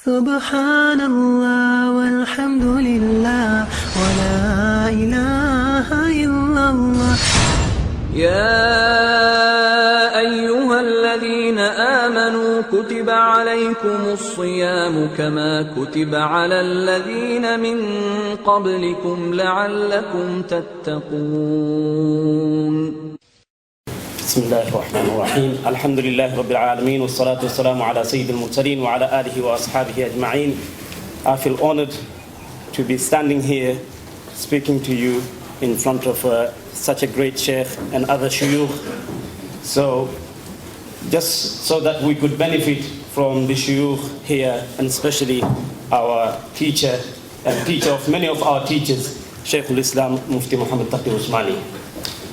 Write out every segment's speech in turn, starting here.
سبحان الله والحمد لله ولا إله إلا الله. يا أيها الذين آمنوا كتب عليكم الصيام كما كتب على الذين من قبلكم لعلكم تتقون. بسم الله الرحمن الرحيم. الحمد لله رب العالمين والصلاة والسلام على سيد المرسلين وعلى آله وأصحابه أجمعين. I feel honored to be standing here speaking to you in front of such a great sheikh and other shuyukh. So just so that we could benefit from the shuyukh here, and especially our teacher and teacher of many of our teachers, Shaykh al-Islam Mufti Muhammad Taqi Usmani.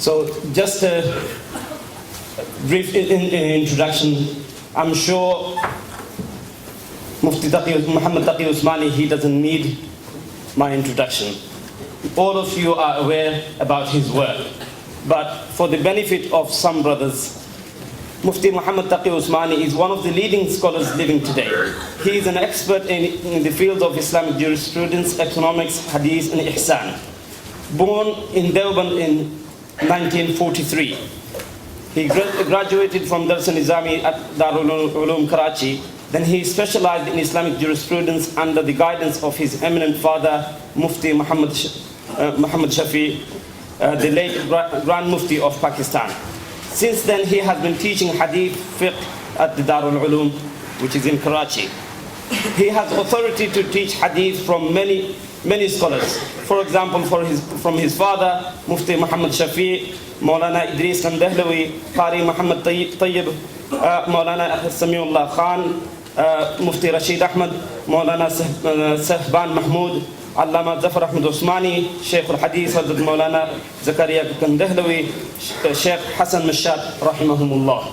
So just a brief introduction. I'm sure Mufti Muhammad Taqi Usmani, he doesn't need my introduction. All of you are aware about his work. But for the benefit of some brothers, Mufti Muhammad Taqi Usmani is one of the leading scholars living today. He is an expert in the field of Islamic jurisprudence, economics, hadith and ihsan. Born in Deoband in 1943. He graduated from Dars al-Nizami at Darul Uloom Karachi. Then he specialized in Islamic jurisprudence under the guidance of his eminent father, Mufti Muhammad Shafi, the late Grand Mufti of Pakistan. Since then, he has been teaching hadith fiqh at the Darul Uloom, which is in Karachi. He has authority to teach hadith from many scholars. For example, from his father, Mufti Muhammad Shafi, Maulana Idris Kandahlawi, Qari Muhammad Tayyib, Maulana Samiullah Khan, Mufti Rashid Ahmad, Maulana Sahban Mahmud, Allama Zafar Ahmad Usmani, Shaykh al-Hadith Hazrat Maulana Zakaria Kandahlawi, Shaykh Hassan Mashat, rahimahumullah,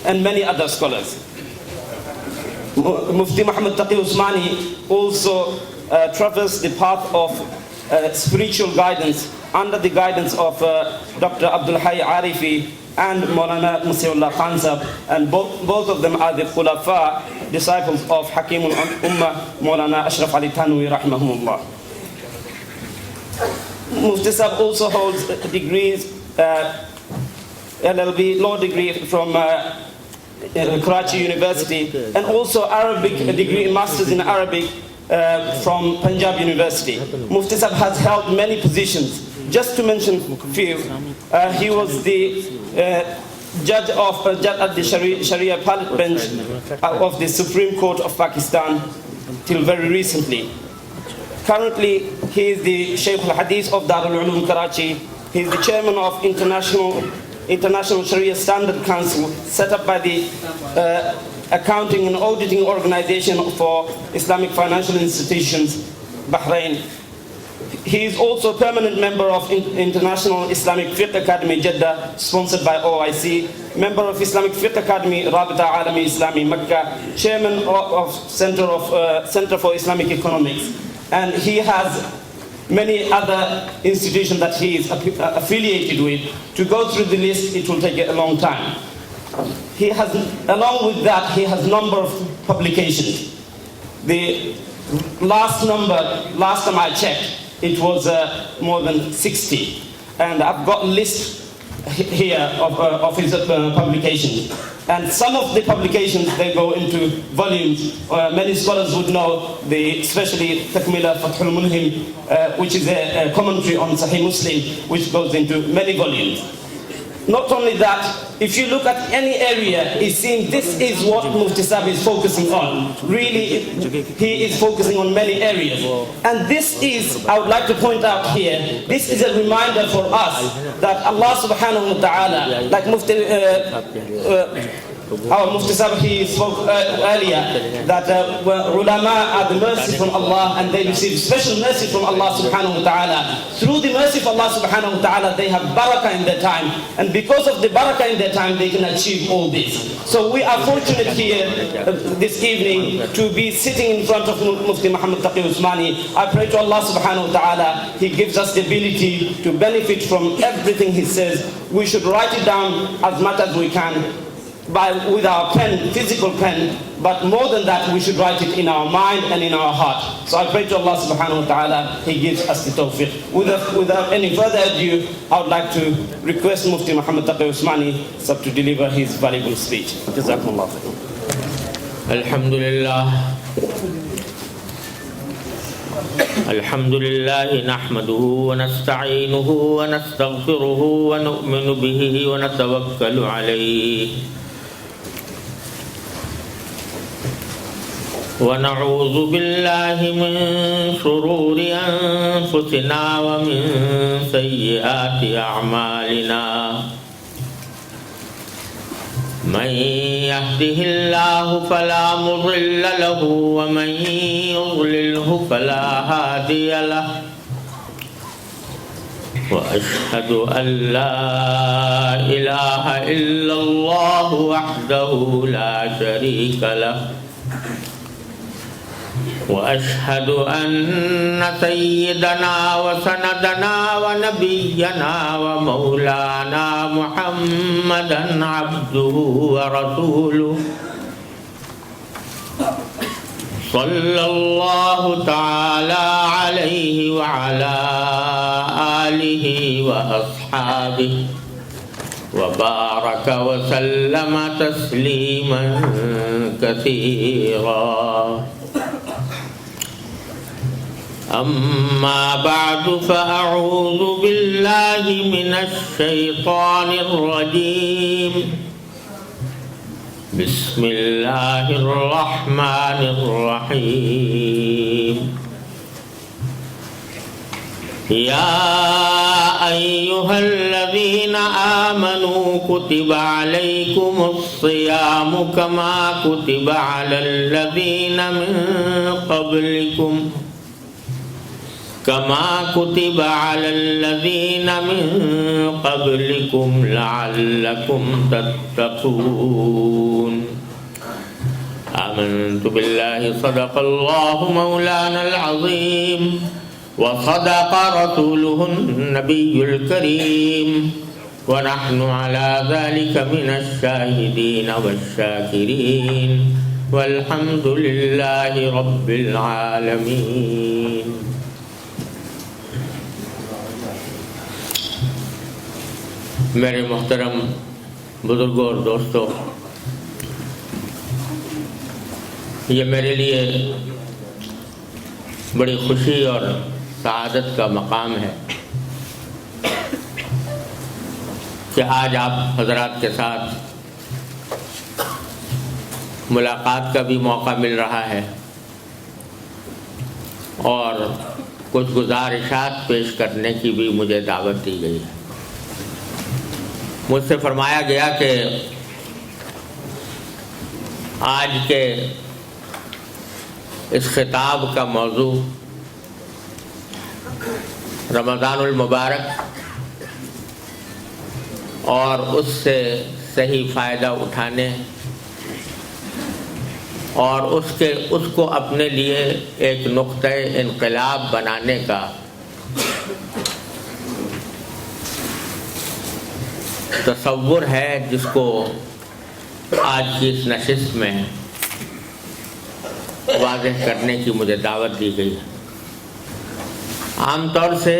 and many other scholars. Mufti Muhammad Taqi Usmani also traversed the path of spiritual guidance under the guidance of Dr. Abdul Hayy Arifi and Maulana Musiullah Khan Sahab, and both of them are the Khulafa, disciples of Hakimul Ummah, Maulana Ashraf Ali Thanwi rahimahumullah. Mufti Sahab also holds degrees, LLB, law degree from Karachi University, and also Arabic, a degree in Masters in Arabic from Punjab University. Mufti Sahab has held many positions. Just to mention a few, he was the judge at the Sharia Appellate Bench of the Supreme Court of Pakistan till very recently. Currently, he is the Shaykh al-Hadith of Darul Uloom Karachi. He is the chairman of International Sharia Standard Council, set up by the Accounting and Auditing Organization for Islamic Financial Institutions, Bahrain. He is also a permanent member of International Islamic Fiqh Academy, Jeddah, sponsored by OIC, member of Islamic Fiqh Academy, Rabita Alami Islami, Mecca, chairman of Center for Islamic Economics, and he has many other institutions that he is affiliated with. To go through the list, it will take a long time. He has, along with that, he has a number of publications. The last time I checked, it was more than 60. And I've got a list here of his publications. And some of the publications, they go into volumes. Many scholars would know, especially Takmila Fathul Mulhim, which is a commentary on Sahih Muslim, which goes into many volumes. Not only that, if you look at any area, it seems this is what Mufti Sahab is focusing on. Really, he is focusing on many areas. And this is, I would like to point out here, this is a reminder for us that Allah subhanahu wa ta'ala, like our Mufti Sahab, he spoke earlier that ulama are the mercy from Allah, and they receive special mercy from Allah subhanahu wa ta'ala. Through the mercy of Allah subhanahu wa ta'ala, they have barakah in their time, and because of the barakah in their time, they can achieve all this. So we are fortunate here this evening to be sitting in front of Mufti Muhammad Taqi Usmani. I pray to Allah subhanahu wa ta'ala, He gives us the ability to benefit from everything he says. We should write it down as much as we can, with our pen, physical pen, but more than that, we should write it in our mind and in our heart. So I pray to Allah subhanahu wa ta'ala, He gives us the tawfiq. Without any further ado, I would like to request Mufti Muhammad Taqi Usmani to deliver his valuable speech. Jazakumullah khairan. الحمد لله نحمده ونستعينه ونستغفره ونؤمن به ونتوكل عليه ونعوذ بالله من شرور أنفسنا ومن سيئات أعمالنا من يهده الله فلا مضل له ومن يضلله فلا هادي له وأشهد أن لا إله إلا الله وحده لا شريك له وأشهد أن سيدنا وسندنا ونبينا ومولانا محمدا عبده ورسوله صلى الله تعالى عليه وعلى آله وأصحابه وبارك وسلم تسليما كثيرا أما بعد فأعوذ بالله من الشيطان الرجيم بسم الله الرحمن الرحيم يا أيها الذين آمنوا كتب عليكم الصيام كما كتب على الذين من قبلكم لعلكم تتقون آمنت بالله صدق الله مولانا العظيم وصدق رسوله النبي الكريم ونحن على ذلك من الشاهدين والشاكرين والحمد لله رب العالمين. میرے محترم بزرگوں اور دوستوں، یہ میرے لیے بڑی خوشی اور سعادت کا مقام ہے کہ آج آپ حضرات کے ساتھ ملاقات کا بھی موقع مل رہا ہے اور کچھ گزارشات پیش کرنے کی بھی مجھے دعوت دی گئی ہے. مجھ سے فرمایا گیا کہ آج کے اس خطاب کا موضوع رمضان المبارک اور اس سے صحیح فائدہ اٹھانے اور اس کو اپنے لیے ایک نقطہ انقلاب بنانے کا تصور ہے، جس کو آج کی اس نشست میں واضح کرنے کی مجھے دعوت دی گئی ہے. عام طور سے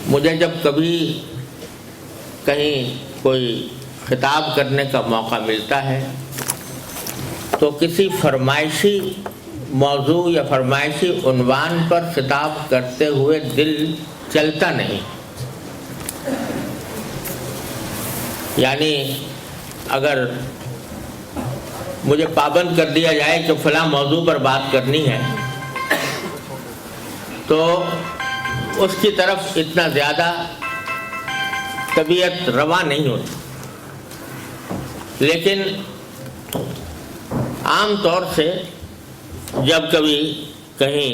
مجھے جب کبھی کہیں کوئی خطاب کرنے کا موقع ملتا ہے تو کسی فرمائشی موضوع یا فرمائشی عنوان پر خطاب کرتے ہوئے دل چلتا نہیں. یعنی اگر مجھے پابند کر دیا جائے کہ فلاں موضوع پر بات کرنی ہے تو اس کی طرف اتنا زیادہ طبیعت رواں نہیں ہوتی. لیکن عام طور سے جب کبھی کہیں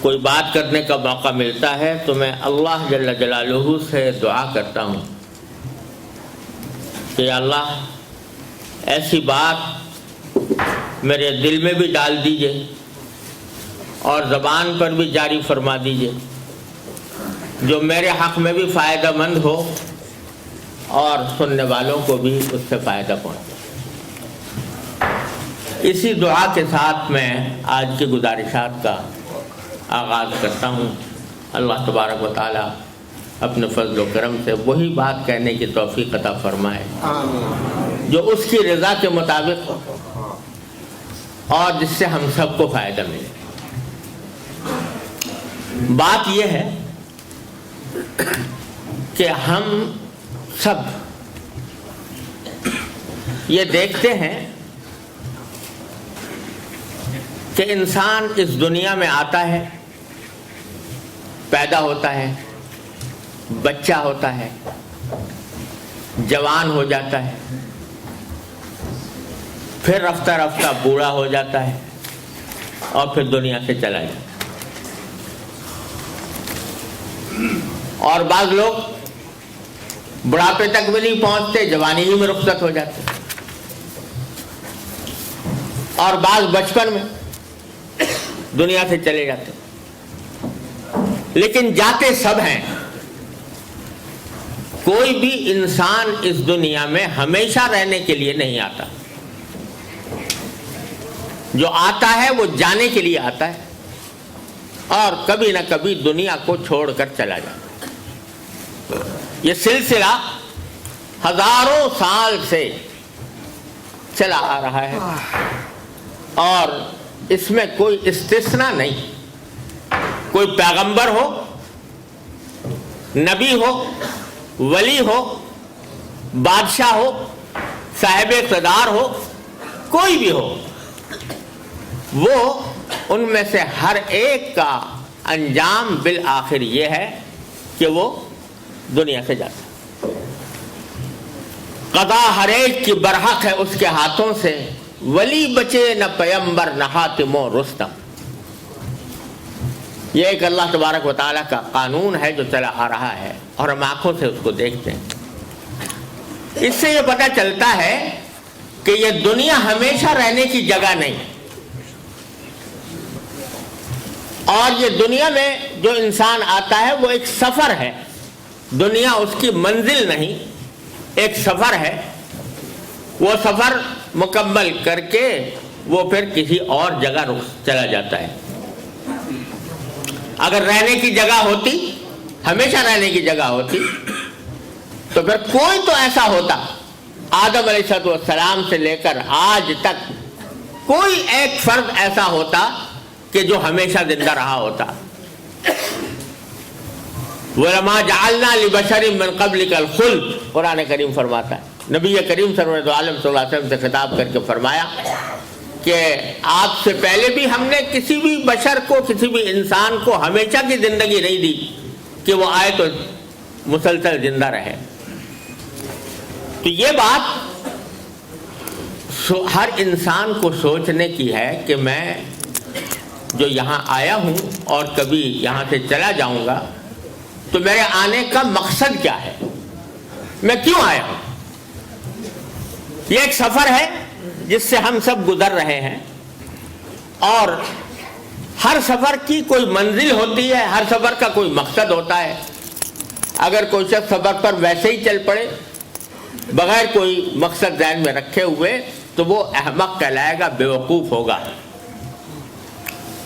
کوئی بات کرنے کا موقع ملتا ہے تو میں اللہ جل جلالہ سے دعا کرتا ہوں کہ اللہ ایسی بات میرے دل میں بھی ڈال دیجئے اور زبان پر بھی جاری فرما دیجئے جو میرے حق میں بھی فائدہ مند ہو اور سننے والوں کو بھی اس سے فائدہ پہنچے۔ اسی دعا کے ساتھ میں آج کی گزارشات کا آغاز کرتا ہوں۔ اللہ تبارک و تعالی اپنے فضل و کرم سے وہی بات کہنے کی توفیق عطا فرمائے جو اس کی رضا کے مطابق ہو اور جس سے ہم سب کو فائدہ ملے۔ بات یہ ہے کہ ہم سب یہ دیکھتے ہیں کہ انسان اس دنیا میں آتا ہے، پیدا ہوتا ہے، بچہ ہوتا ہے، جوان ہو جاتا ہے، پھر رفتہ رفتہ بوڑھا ہو جاتا ہے اور پھر دنیا سے چلا جاتا ہے۔ اور بعض لوگ بڑھاپے تک بھی نہیں پہنچتے، جوانی ہی میں رخصت ہو جاتے، اور بعض بچپن میں دنیا سے چلے جاتے، لیکن جاتے سب ہیں۔ کوئی بھی انسان اس دنیا میں ہمیشہ رہنے کے لیے نہیں آتا، جو آتا ہے وہ جانے کے لیے آتا ہے اور کبھی نہ کبھی دنیا کو چھوڑ کر چلا جاتا ہے۔ یہ سلسلہ ہزاروں سال سے چلا آ رہا ہے اور اس میں کوئی استثناء نہیں۔ کوئی پیغمبر ہو، نبی ہو، ولی ہو، بادشاہ ہو، صاحب اقتدار ہو، کوئی بھی ہو، وہ ان میں سے ہر ایک کا انجام بالآخر یہ ہے کہ وہ دنیا سے جاتا ہے۔ قضا ہر ایک کی برحق ہے اس کے ہاتھوں سے، ولی بچے نہ پیمبر نہ حاتم و رستم۔ یہ ایک اللہ تبارک و تعالیٰ کا قانون ہے جو چلا آ رہا ہے اور ہم آنکھوں سے اس کو دیکھتے ہیں۔ اس سے یہ پتہ چلتا ہے کہ یہ دنیا ہمیشہ رہنے کی جگہ نہیں، اور یہ دنیا میں جو انسان آتا ہے وہ ایک سفر ہے۔ دنیا اس کی منزل نہیں، ایک سفر ہے۔ وہ سفر مکمل کر کے وہ پھر کسی اور جگہ چلا جاتا ہے۔ اگر رہنے کی جگہ ہوتی، ہمیشہ رہنے کی جگہ ہوتی، تو پھر کوئی تو ایسا ہوتا، آدم علیہ السلام سے لے کر آج تک کوئی ایک فرد ایسا ہوتا کہ جو ہمیشہ زندہ رہا ہوتا۔ وَلَمَا جَعَلْنَا لِبَشَرٍ مِّن قَبْلِكَ الْخُلْدَ، قرآن کریم فرماتا ہے۔ نبی کریم سرورت عالم صلی اللہ علیہ وسلم سے خطاب کر کے فرمایا کہ آپ سے پہلے بھی ہم نے کسی بھی بشر کو، کسی بھی انسان کو ہمیشہ کی زندگی نہیں دی کہ وہ آئے تو مسلسل زندہ رہے۔ تو یہ بات ہر انسان کو سوچنے کی ہے کہ میں جو یہاں آیا ہوں اور کبھی یہاں سے چلا جاؤں گا، تو میرے آنے کا مقصد کیا ہے، میں کیوں آیا ہوں۔ یہ ایک سفر ہے جس سے ہم سب گزر رہے ہیں، اور ہر سفر کی کوئی منزل ہوتی ہے، ہر سفر کا کوئی مقصد ہوتا ہے۔ اگر کوئی شخص سفر پر ویسے ہی چل پڑے بغیر کوئی مقصد ذہن میں رکھے ہوئے تو وہ احمق کہلائے گا، بیوقوف ہوگا۔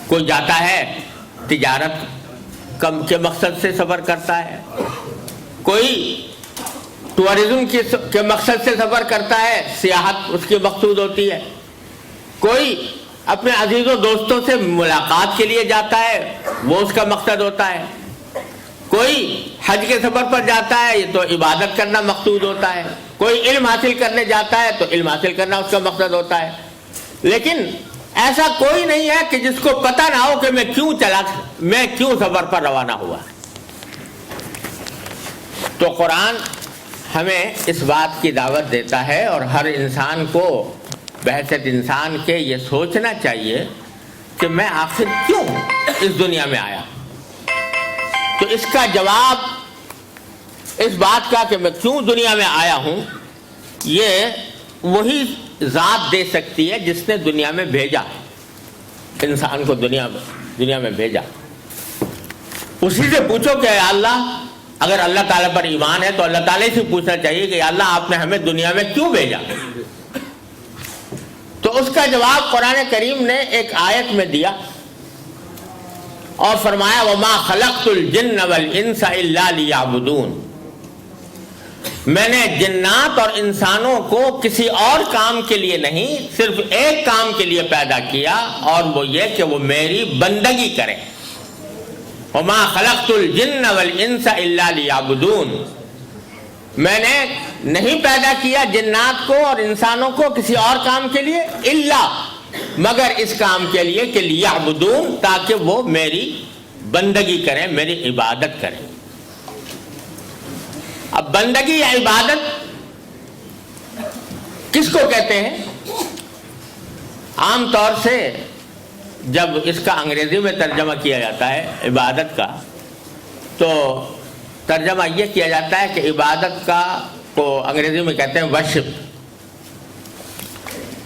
کوئی جاتا ہے تجارت کے مقصد سے سفر کرتا ہے، کوئی ٹورزم کے مقصد سے سفر کرتا ہے، سیاحت اس کی مقصود ہوتی ہے، کوئی اپنے عزیز و دوستوں سے ملاقات کے لیے جاتا ہے، وہ اس کا مقصد ہوتا ہے، کوئی حج کے سفر پر جاتا ہے، یہ تو عبادت کرنا مقصود ہوتا ہے، کوئی علم حاصل کرنے جاتا ہے تو علم حاصل کرنا اس کا مقصد ہوتا ہے۔ لیکن ایسا کوئی نہیں ہے کہ جس کو پتہ نہ ہو کہ میں کیوں سفر پر روانہ ہوا۔ تو قرآن ہمیں اس بات کی دعوت دیتا ہے، اور ہر انسان کو بحیثیت انسان کے یہ سوچنا چاہیے کہ میں آخر کیوں اس دنیا میں آیا۔ تو اس کا جواب اس بات کا کہ میں کیوں دنیا میں آیا ہوں، یہ وہی ذات دے سکتی ہے جس نے دنیا میں بھیجا، انسان کو دنیا میں بھیجا۔ اسی سے پوچھو کہ اے اللہ اگر اللہ تعالیٰ پر ایمان ہے تو اللہ تعالیٰ سے پوچھنا چاہیے کہ اللہ آپ نے ہمیں دنیا میں کیوں بھیجا؟ تو اس کا جواب قرآن کریم نے ایک آیت میں دیا اور فرمایا وَمَا خَلَقْتُ الْجِنَّ وَالْإِنسَ إِلَّا لِيَعْبُدُونَ، میں نے جنات اور انسانوں کو کسی اور کام کے لیے نہیں، صرف ایک کام کے لیے پیدا کیا، اور وہ یہ کہ وہ میری بندگی کریں۔ وَمَا خَلَقْتُ الْجِنَّ وَالْإِنسَ إِلَّا لِيَعْبُدُونَ، میں نے نہیں پیدا کیا جنات کو اور انسانوں کو کسی اور کام کے لیے، الا مگر اس کام کے لیے کہ لیعبدون، تاکہ وہ میری بندگی کریں، میری عبادت کریں۔ اب بندگی یا عبادت کس کو کہتے ہیں؟ عام طور سے جب اس کا انگریزی میں ترجمہ کیا جاتا ہے عبادت کا، تو ترجمہ یہ کیا جاتا ہے کہ عبادت کا کو انگریزی میں کہتے ہیں ورشپ۔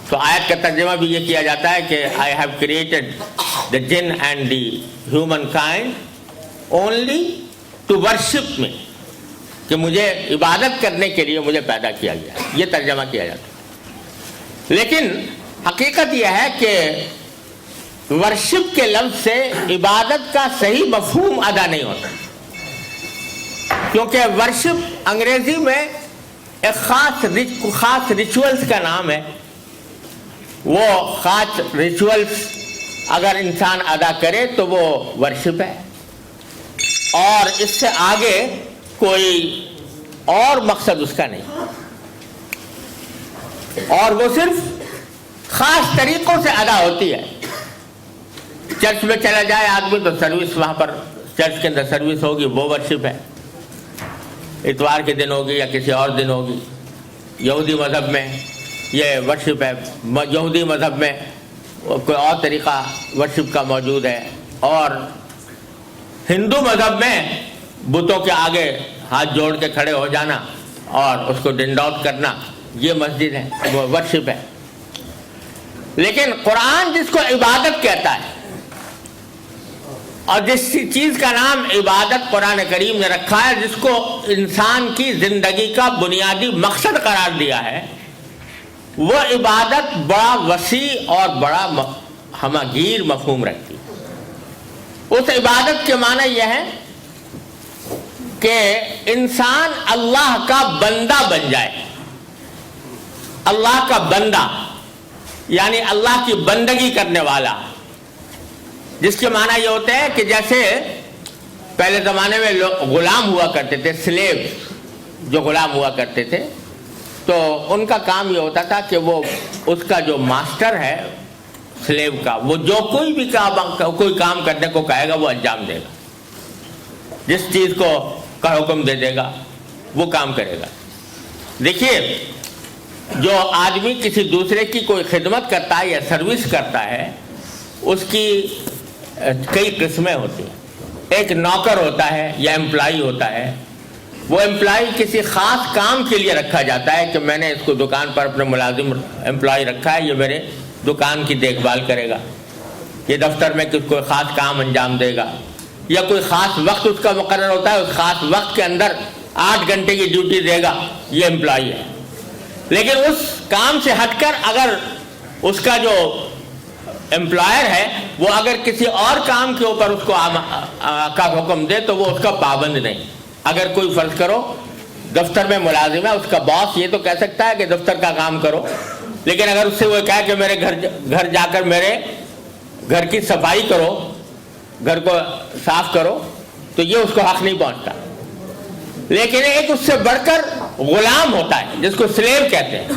تو آیت کا ترجمہ بھی یہ کیا جاتا ہے کہ I have created the jinn and the humankind only to worship me، کہ مجھے عبادت کرنے کے لیے مجھے پیدا کیا گیا، یہ ترجمہ کیا جاتا ہے۔ لیکن حقیقت یہ ہے کہ ورشپ کے لفظ سے عبادت کا صحیح مفہوم ادا نہیں ہوتا، کیونکہ ورشپ انگریزی میں ایک خاص ریچولز کا نام ہے۔ وہ خاص ریچولز اگر انسان ادا کرے تو وہ ورشپ ہے، اور اس سے آگے کوئی اور مقصد اس کا نہیں، اور وہ صرف خاص طریقوں سے ادا ہوتی ہے۔ چرچ میں چلا جائے آدمی تو سروس، وہاں پر چرچ کے اندر سروس ہوگی، وہ ورشپ ہے۔ اتوار کے دن ہوگی یا کسی اور دن ہوگی۔ یہودی مذہب میں یہ ورشپ ہے، یہودی مذہب میں کوئی اور طریقہ ورشپ کا موجود ہے، اور ہندو مذہب میں بتوں کے آگے ہاتھ جوڑ کے کھڑے ہو جانا اور اس کو ڈنڈ آؤٹ کرنا، یہ مسجد ہے، وہ ورشپ ہے۔ لیکن قرآن جس کو عبادت کہتا ہے، اور جس چیز کا نام عبادت قرآن کریم نے رکھا ہے، جس کو انسان کی زندگی کا بنیادی مقصد قرار دیا ہے، وہ عبادت بڑا وسیع اور بڑا ہمہ گیر مفہوم رکھتی ہے۔ اس عبادت کے معنی یہ ہے کہ انسان اللہ کا بندہ بن جائے۔ اللہ کا بندہ یعنی اللہ کی بندگی کرنے والا، جس کے معنی یہ ہوتے ہیں کہ جیسے پہلے زمانے میں لوگ غلام ہوا کرتے تھے، سلیو جو غلام ہوا کرتے تھے، تو ان کا کام یہ ہوتا تھا کہ وہ اس کا جو ماسٹر ہے سلیو کا، وہ جو کوئی بھی کوئی کام کرنے کو کہے گا وہ انجام دے گا، جس چیز کو کا حکم دے دے گا وہ کام کرے گا۔ دیکھیے، جو آدمی کسی دوسرے کی کوئی خدمت کرتا ہے یا سروس کرتا ہے، اس کی کئی قسمیں ہوتی ہیں۔ ایک نوکر ہوتا ہے یا امپلائی ہوتا ہے، وہ امپلائی کسی خاص کام کے لیے رکھا جاتا ہے کہ میں نے اس کو دکان پر اپنے ملازم امپلائی رکھا ہے، یہ میرے دکان کی دیکھ بھال کرے گا، یہ دفتر میں کوئی خاص کام انجام دے گا، یا کوئی خاص وقت اس کا مقرر ہوتا ہے، اس خاص وقت کے اندر 8 گھنٹے کی ڈیوٹی دے گا، یہ امپلائی ہے۔ لیکن اس کام سے ہٹ کر اگر اس کا جو امپلائر ہے وہ اگر کسی اور کام کے اوپر اس کو کا حکم دے تو وہ اس کا پابند نہیں۔ اگر کوئی فرض کرو دفتر میں ملازم ہے، اس کا باس یہ تو کہہ سکتا ہے کہ دفتر کا کام کرو، لیکن اگر اس سے وہ کہے کہ میرے گھر جا کر میرے گھر کی صفائی کرو، گھر کو صاف کرو، تو یہ اس کو حق نہیں پہنچتا۔ لیکن ایک اس سے بڑھ کر غلام ہوتا ہے جس کو سلیو کہتے ہیں،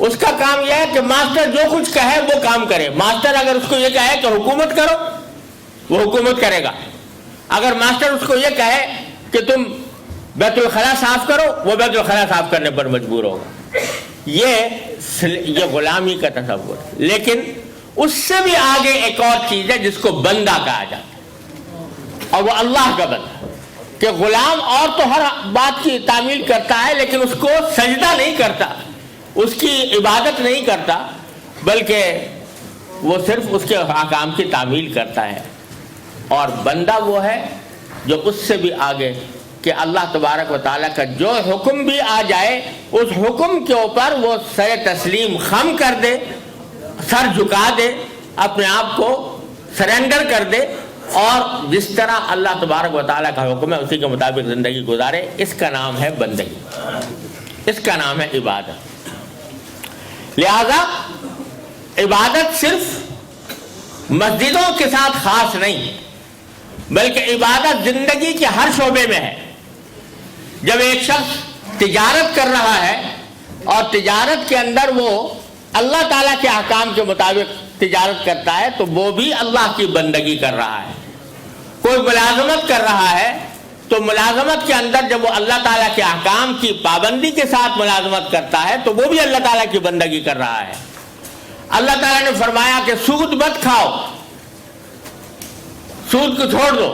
اس کا کام یہ ہے کہ ماسٹر جو کچھ کہے وہ کام کرے۔ ماسٹر اگر اس کو یہ کہے کہ حکومت کرو، وہ حکومت کرے گا۔ اگر ماسٹر اس کو یہ کہے کہ تم بیت الخلا صاف کرو، وہ بیت الخلا صاف کرنے پر مجبور ہوگا۔ یہ غلامی کا تصور۔ لیکن اس سے بھی آگے ایک اور چیز ہے جس کو بندہ کہا جاتا ہے، اور وہ اللہ کا بندہ، کہ غلام اور تو ہر بات کی تعمیل کرتا ہے لیکن اس کو سجدہ نہیں کرتا، اس کی عبادت نہیں کرتا، بلکہ وہ صرف اس کے احکام کی تعمیل کرتا ہے۔ اور بندہ وہ ہے جو اس سے بھی آگے کہ اللہ تبارک و تعالیٰ کا جو حکم بھی آ جائے اس حکم کے اوپر وہ سر تسلیم خم کر دے، سر جھکا دے، اپنے آپ کو سرنڈر کر دے، اور جس طرح اللہ تبارک و تعالیٰ کا حکم ہے اسی کے مطابق زندگی گزارے. اس کا نام ہے بندگی، اس کا نام ہے عبادت. لہذا عبادت صرف مسجدوں کے ساتھ خاص نہیں، بلکہ عبادت زندگی کے ہر شعبے میں ہے. جب ایک شخص تجارت کر رہا ہے اور تجارت کے اندر وہ اللہ تعالیٰ کے احکام کے مطابق تجارت کرتا ہے تو وہ بھی اللہ کی بندگی کر رہا ہے. کوئی ملازمت کر رہا ہے تو ملازمت کے اندر جب وہ اللہ تعالیٰ کے احکام کی پابندی کے ساتھ ملازمت کرتا ہے تو وہ بھی اللہ تعالیٰ کی بندگی کر رہا ہے. اللہ تعالیٰ نے فرمایا کہ سود مت کھاؤ، سود کو چھوڑ دو.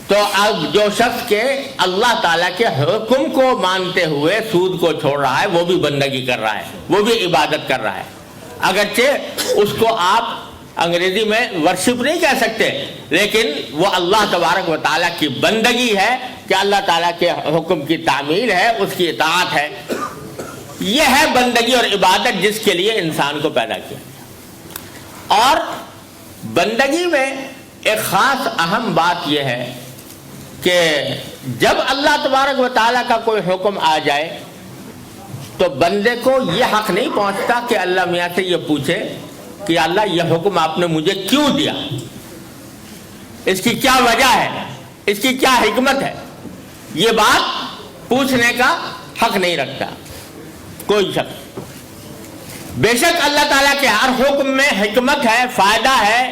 تو اب جو شخص کے اللہ تعالیٰ کے حکم کو مانتے ہوئے سود کو چھوڑ رہا ہے وہ بھی بندگی کر رہا ہے، وہ بھی عبادت کر رہا ہے. اگرچہ اس کو آپ انگریزی میں ورشپ نہیں کہہ سکتے، لیکن وہ اللہ تبارک و تعالیٰ کی بندگی ہے کہ اللہ تعالیٰ کے حکم کی تعمیل ہے، اس کی اطاعت ہے. یہ ہے بندگی اور عبادت جس کے لیے انسان کو پیدا کیا. اور بندگی میں ایک خاص اہم بات یہ ہے کہ جب اللہ تبارک و تعالیٰ کا کوئی حکم آ جائے تو بندے کو یہ حق نہیں پہنچتا کہ اللہ میاں سے یہ پوچھے کہ اللہ یہ حکم آپ نے مجھے کیوں دیا، اس کی کیا وجہ ہے، اس کی کیا حکمت ہے. یہ بات پوچھنے کا حق نہیں رکھتا کوئی شخص. بے شک اللہ تعالیٰ کے ہر حکم میں حکمت ہے، فائدہ ہے،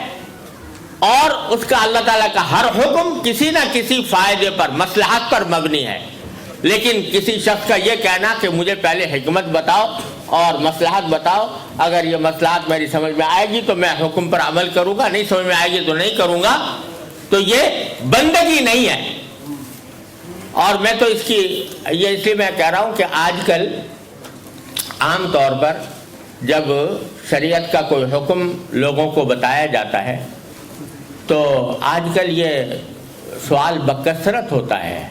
اور اس کا اللہ تعالیٰ کا ہر حکم کسی نہ کسی فائدے پر، مصلحت پر مبنی ہے. لیکن کسی شخص کا یہ کہنا کہ مجھے پہلے حکمت بتاؤ اور مصلحت بتاؤ، اگر یہ مصلحت میری سمجھ میں آئے گی تو میں حکم پر عمل کروں گا، نہیں سمجھ میں آئے گی تو نہیں کروں گا، تو یہ بندگی نہیں ہے. اور میں تو اس لیے میں کہہ رہا ہوں کہ آج کل عام طور پر جب شریعت کا کوئی حکم لوگوں کو بتایا جاتا ہے تو آج کل یہ سوال بکثرت ہوتا ہے.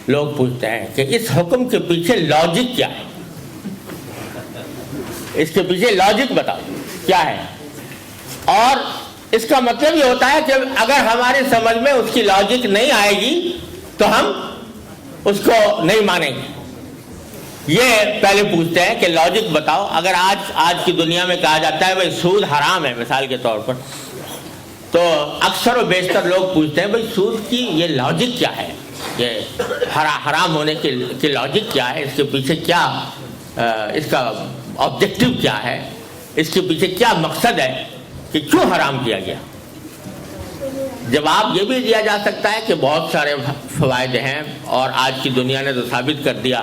لوگ پوچھتے ہیں کہ اس حکم کے پیچھے لاجک کیا ہے، اس کے پیچھے لاجک بتاؤ کیا ہے. اور اس کا مطلب یہ ہوتا ہے کہ اگر ہماری سمجھ میں اس کی لاجک نہیں آئے گی تو ہم اس کو نہیں مانیں گے. یہ پہلے پوچھتے ہیں کہ لاجک بتاؤ. اگر آج کی دنیا میں کہا جاتا ہے بھائی سود حرام ہے مثال کے طور پر، تو اکثر و بیشتر لوگ پوچھتے ہیں بھائی سود کی یہ لاجک کیا ہے، یہ حرام ہونے کی لاجک کیا ہے، اس کے پیچھے کیا، اس کا آبجیکٹو کیا ہے، اس کے پیچھے کیا مقصد ہے کہ کیوں حرام کیا گیا. جواب یہ بھی دیا جا سکتا ہے کہ بہت سارے فوائد ہیں، اور آج کی دنیا نے تو ثابت کر دیا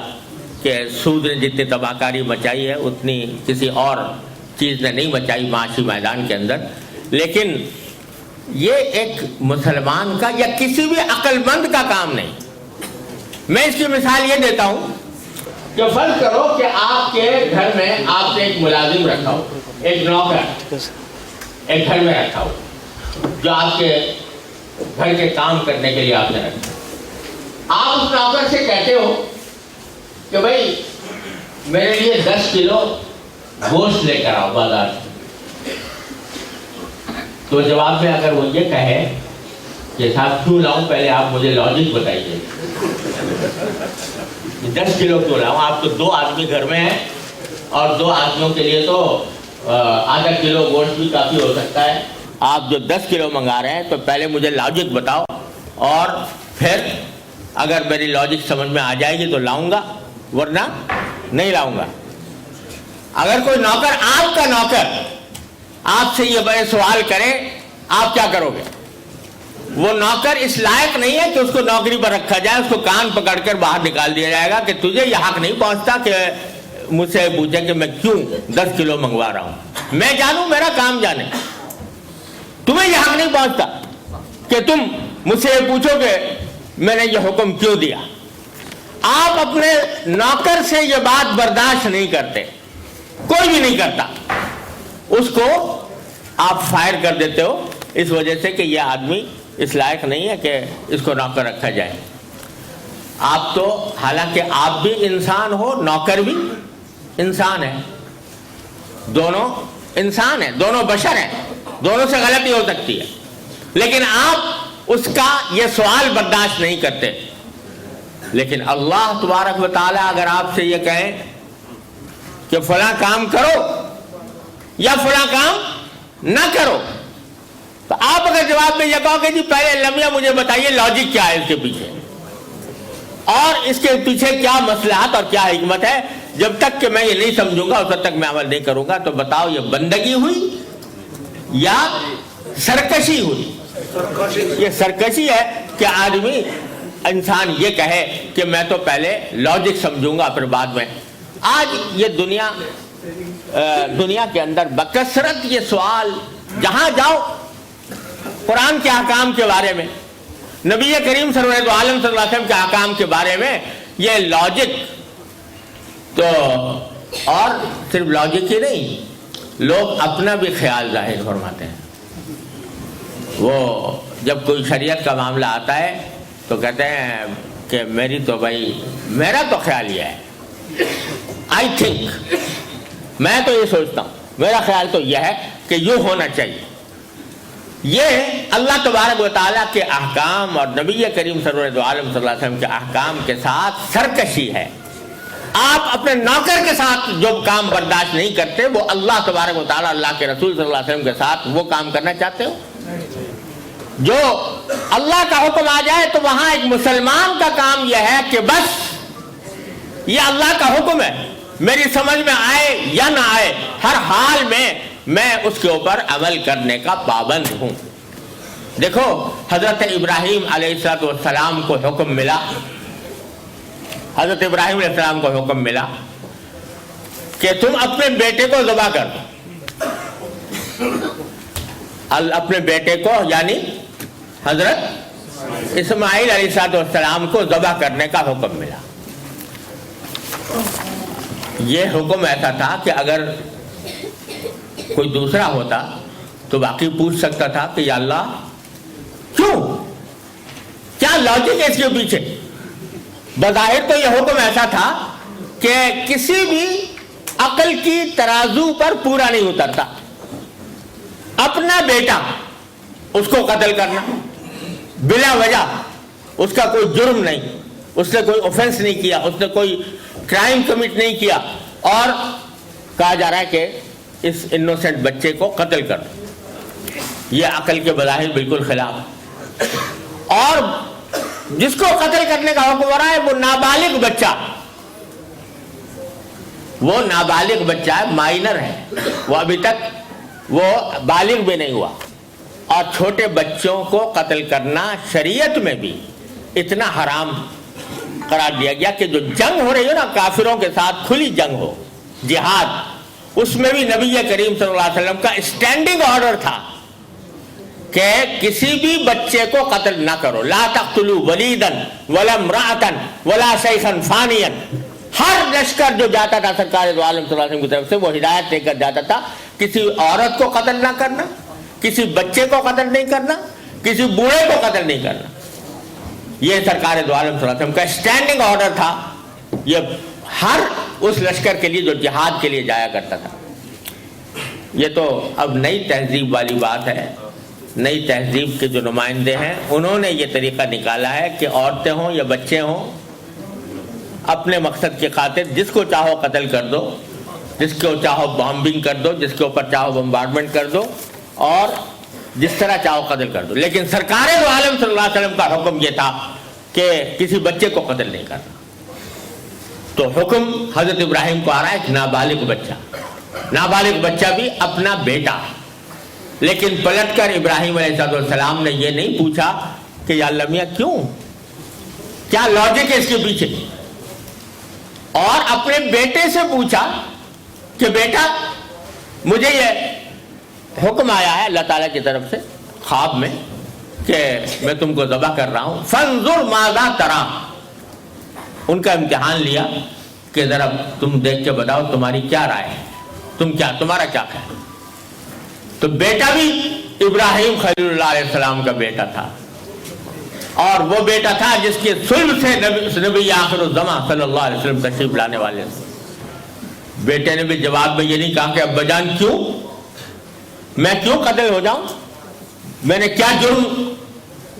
کہ سود نے جتنی تباہ کاری مچائی ہے اتنی کسی اور چیز نے نہیں مچائی معاشی میدان کے اندر. لیکن یہ ایک مسلمان کا یا کسی بھی عقل مند کا کام نہیں. میں اس کی مثال یہ دیتا ہوں کہ فرض کرو کہ آپ کے گھر میں آپ نے ایک ملازم رکھا ہو، ایک نوکر ایک گھر میں رکھا ہو جو آپ کے گھر کے کام کرنے کے لیے آپ نے رکھا. آپ اس نوکر سے کہتے ہو کہ بھائی میرے لیے 10 کلو گوشت لے کر آؤ بازار سے. تو جواب میں اگر وہ یہ کہے کہ صاحب کیوں لاؤں، پہلے آپ مجھے لاجک بتائیے 10 کلو کیوں لاؤں. آپ تو 2 آدمی گھر میں ہیں اور 2 آدمیوں کے لیے تو آدھا کلو گوشت بھی کافی ہو سکتا ہے. آپ جو 10 کلو منگا رہے ہیں تو پہلے مجھے لاجک بتاؤ، اور پھر اگر میری لاجک سمجھ میں آ جائے گی تو لاؤں گا، ورنہ نہیں لاؤں گا. اگر کوئی نوکر، آپ کا نوکر آپ سے یہ بڑے سوال کرے، آپ کیا کرو گے؟ وہ نوکر اس لائق نہیں ہے کہ اس کو نوکری پر رکھا جائے، اس کو کان پکڑ کر باہر نکال دیا جائے گا کہ تجھے یہ حق نہیں پہنچتا کہ مجھ سے پوچھے کہ میں کیوں 10 کلو منگوا رہا ہوں. میں جانوں، میرا کام جانے. تمہیں یہ حق نہیں پہنچتا کہ تم مجھ سے یہ پوچھو کہ میں نے یہ حکم کیوں دیا. آپ اپنے نوکر سے یہ بات برداشت نہیں کرتے، کوئی بھی نہیں کرتا. اس کو آپ فائر کر دیتے ہو اس وجہ سے کہ یہ آدمی اس لائق نہیں ہے کہ اس کو نوکر رکھا جائے. آپ تو حالانکہ آپ بھی انسان ہو، نوکر بھی انسان ہے، دونوں انسان ہیں، دونوں بشر ہیں، دونوں سے غلطی ہو سکتی ہے، لیکن آپ اس کا یہ سوال برداشت نہیں کرتے. لیکن اللہ تبارک و تعالیٰ اگر آپ سے یہ کہیں کہ فلاں کام کرو یا فلاں کام نہ کرو، تو آپ اگر جواب میں یہ کہو کہ جی پہلے لمحہ مجھے بتائیے لاجک کیا ہے اس کے پیچھے، اور اس کے پیچھے کیا مصلحت اور کیا حکمت ہے، جب تک کہ میں یہ نہیں سمجھوں گا اس وقت تک میں عمل نہیں کروں گا. تو بتاؤ یہ بندگی ہوئی یا سرکشی ہوئی؟ یہ سرکشی ہے کہ آدمی انسان یہ کہے کہ میں تو پہلے لاجک سمجھوں گا پھر بعد میں. آج یہ دنیا کے اندر بکثرت یہ سوال، جہاں جاؤ قرآن کے احکام کے بارے میں، نبی کریم سرور عالم صلی اللہ علیہ وسلم کے احکام کے بارے میں یہ لاجک. تو اور صرف لاجک ہی نہیں، لوگ اپنا بھی خیال ظاہر فرماتے ہیں. وہ جب کوئی شریعت کا معاملہ آتا ہے تو کہتے ہیں کہ میرا تو خیال یہ ہے، آئی تھنک، میں تو یہ سوچتا ہوں، میرا خیال تو یہ ہے کہ یوں ہونا چاہیے. یہ اللہ تبارک و تعالیٰ کے احکام اور نبی کریم سرور عالم صلی اللہ علیہ وسلم کے احکام کے ساتھ سرکشی ہے. آپ اپنے نوکر کے ساتھ جو کام برداشت نہیں کرتے، وہ اللہ تبارک و تعالیٰ اللہ کے رسول صلی اللہ علیہ وسلم کے ساتھ وہ کام کرنا چاہتے ہو. جو اللہ کا حکم آ جائے تو وہاں ایک مسلمان کا کام یہ ہے کہ بس یہ اللہ کا حکم ہے، میری سمجھ میں آئے یا نہ آئے، ہر حال میں اس کے اوپر عمل کرنے کا پابند ہوں. دیکھو حضرت ابراہیم علیہ السلام کو حکم ملا، حضرت ابراہیم علیہ السلام کو حکم ملا کہ تم اپنے بیٹے کو ذبح کر دو. اپنے بیٹے کو یعنی حضرت اسماعیل علیہ السلام کو ذبح کرنے کا حکم ملا. یہ حکم ایسا تھا کہ اگر کوئی دوسرا ہوتا تو باقی پوچھ سکتا تھا کہ یا اللہ کیوں، کیا لاجک ہے اس کے پیچھے. بظاہر تو یہ حکم ایسا تھا کہ کسی بھی عقل کی ترازو پر پورا نہیں اترتا. اپنا بیٹا اس کو قتل کرنا بلا وجہ، اس کا کوئی جرم نہیں، اس نے کوئی اوفنس نہیں کیا، اس نے کوئی کرائم کمٹ نہیں کیا، اور کہا جا رہا ہے کہ اس انوسنٹ بچے کو قتل کر دو. یہ عقل کے بظاہر بالکل خلاف. اور جس کو قتل کرنے کا حکم ہو رہا ہے وہ نابالغ بچہ، وہ نابالغ بچہ ہے، مائنر ہے، وہ ابھی تک وہ بالغ بھی نہیں ہوا. اور چھوٹے بچوں کو قتل کرنا شریعت میں بھی اتنا حرام قرار دیا گیا کہ جو جنگ ہو رہی ہو نا کافروں کے ساتھ، کھلی جنگ ہو، جہاد، اس میں بھی نبی کریم صلی اللہ علیہ وسلم کا اسٹینڈنگ آرڈر تھا کہ کسی بھی بچے کو قتل نہ کرو. لا تقتلوا ولیدا ولا امرأة ولا شیخا فانیا. ہر لشکر جو جاتا تھا سرکار دو عالم صلی اللہ علیہ وسلم کی طرف سے، وہ ہدایت لے کر جاتا تھا کسی عورت کو قتل نہ کرنا، کسی بچے کو قتل نہیں کرنا، کسی بوڑھے کو قتل نہیں کرنا. یہ سرکار دو عالم صلی اللہ علیہ وسلم کا اسٹینڈنگ آرڈر تھا. یہ ہر اس لشکر کے لیے جو جہاد کے لیے جایا کرتا تھا. یہ تو اب نئی تہذیب والی بات ہے. نئی تہذیب کے جو نمائندے ہیں انہوں نے یہ طریقہ نکالا ہے کہ عورتیں ہوں یا بچے ہوں، اپنے مقصد کی خاطر جس کو چاہو قتل کر دو، جس کو چاہو بامبنگ کر دو، جس کے اوپر چاہو بمبارڈمنٹ کر دو، اور جس طرح چاہو قتل کر دو. لیکن سرکار دو عالم صلی اللہ علیہ وسلم کا حکم یہ تھا کہ کسی بچے کو قتل نہیں کرنا. تو حکم حضرت ابراہیم کو آ رہا ہے کہ نابالغ بچہ بھی اپنا بیٹا. لیکن پلٹ کر ابراہیم علیہ السلام نے یہ نہیں پوچھا کہ یا اللہ میاں کیوں، کیا لاجک ہے اس کے پیچھے، اور اپنے بیٹے سے پوچھا کہ بیٹا مجھے یہ حکم آیا ہے اللہ تعالیٰ کی طرف سے خواب میں کہ میں تم کو ذبح کر رہا ہوں، فانظر ماذا ترى. ان کا امتحان لیا کہ ذرا تم دیکھ کے بتاؤ تمہاری کیا رائے ہے، تمہارا کیا خیال. تو بیٹا بھی ابراہیم خلیل اللہ علیہ السلام کا بیٹا تھا. اور وہ بیٹا تھا جس کے صلب سے نبی آخر الزماں صلی اللہ علیہ وسلم تشریف لانے والے تھے. بیٹے نے بھی جواب میں یہ نہیں کہا کہ ابا جان کیوں، میں کیوں قتل ہو جاؤں، میں نے کیا جرم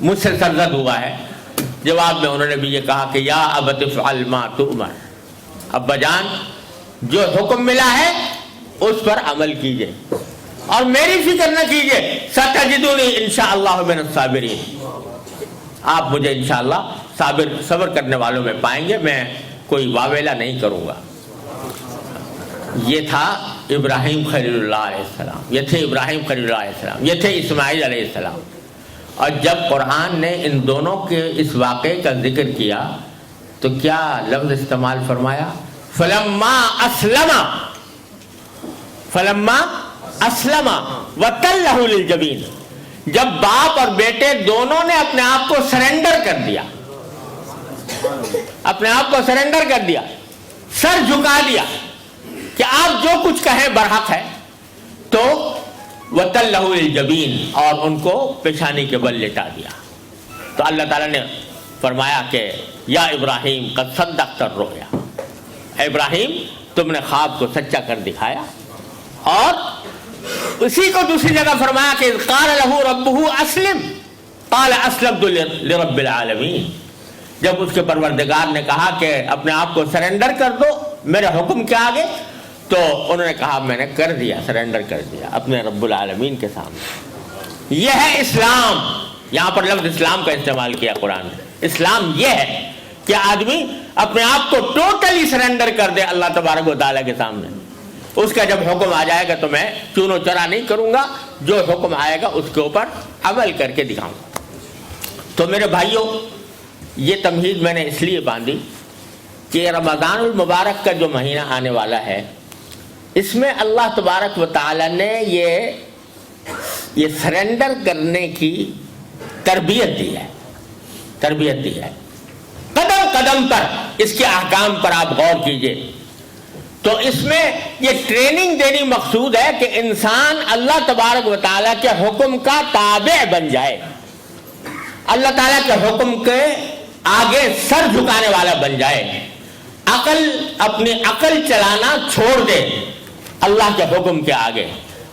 مجھ سے سرزد ہوا ہے. جواب میں انہوں نے بھی یہ کہا کہ یا ابت افعل ما تؤمر، ابا جان جو حکم ملا ہے اس پر عمل کیجئے اور میری فکر نہ کیجئے. ستجدونی انشاءاللہ من الصابرین، آپ مجھے انشاءاللہ صبر کرنے والوں میں پائیں گے، میں کوئی واویلا نہیں کروں گا. یہ تھا ابراہیم خلیل اللہ علیہ السلام، یہ تھے ابراہیم خلیل اللہ علیہ السلام، یہ تھے اسماعیل علیہ السلام. اور جب قرآن نے ان دونوں کے اس واقعے کا ذکر کیا تو کیا لفظ استعمال فرمایا؟ فلما اسلم وتلہ للجبین. جب باپ اور بیٹے دونوں نے اپنے آپ کو سرنڈر کر دیا، اپنے آپ کو سرنڈر کر دیا، سر جھکا دیا کہ آپ جو کچھ کہیں برحق ہے، تو وَتَلَّهُ لِلْجَبِينِ، اور ان کو پیشانی کے بل لٹا دیا. تو اللہ تعالیٰ نے فرمایا کہ یا ابراہیم قد صدقت الرؤیا، اے ابراہیم تم نے خواب کو سچا کر دکھایا. اور اسی کو دوسری جگہ فرمایا کہ قال له ربه اسلم قال اسلمت لرب العالمین. جب اس کے پروردگار نے کہا کہ اپنے آپ کو سرنڈر کر دو میرے حکم کے آگے، تو انہوں نے کہا میں نے کر دیا، سرنڈر کر دیا اپنے رب العالمین کے سامنے. یہ ہے اسلام. یہاں پر لفظ اسلام کا استعمال کیا قرآن نے. اسلام یہ ہے کہ آدمی اپنے آپ کو ٹوٹلی سرنڈر کر دے اللہ تبارک و تعالیٰ کے سامنے. اس کا جب حکم آ جائے گا تو میں چون و چرا نہیں کروں گا، جو حکم آئے گا اس کے اوپر عمل کر کے دکھاؤں گا. تو میرے بھائیوں، یہ تمہید میں نے اس لیے باندھی کہ رمضان المبارک کا جو مہینہ آنے والا ہے، اس میں اللہ تبارک و تعالیٰ نے یہ سرنڈر کرنے کی تربیت دی ہے، تربیت دی ہے. قدم قدم پر اس کے احکام پر آپ غور کیجئے تو اس میں یہ ٹریننگ دینی مقصود ہے کہ انسان اللہ تبارک و تعالیٰ کے حکم کا تابع بن جائے، اللہ تعالیٰ کے حکم کے آگے سر جھکانے والا بن جائے، اپنی عقل چلانا چھوڑ دے اللہ کے حکم کے آگے،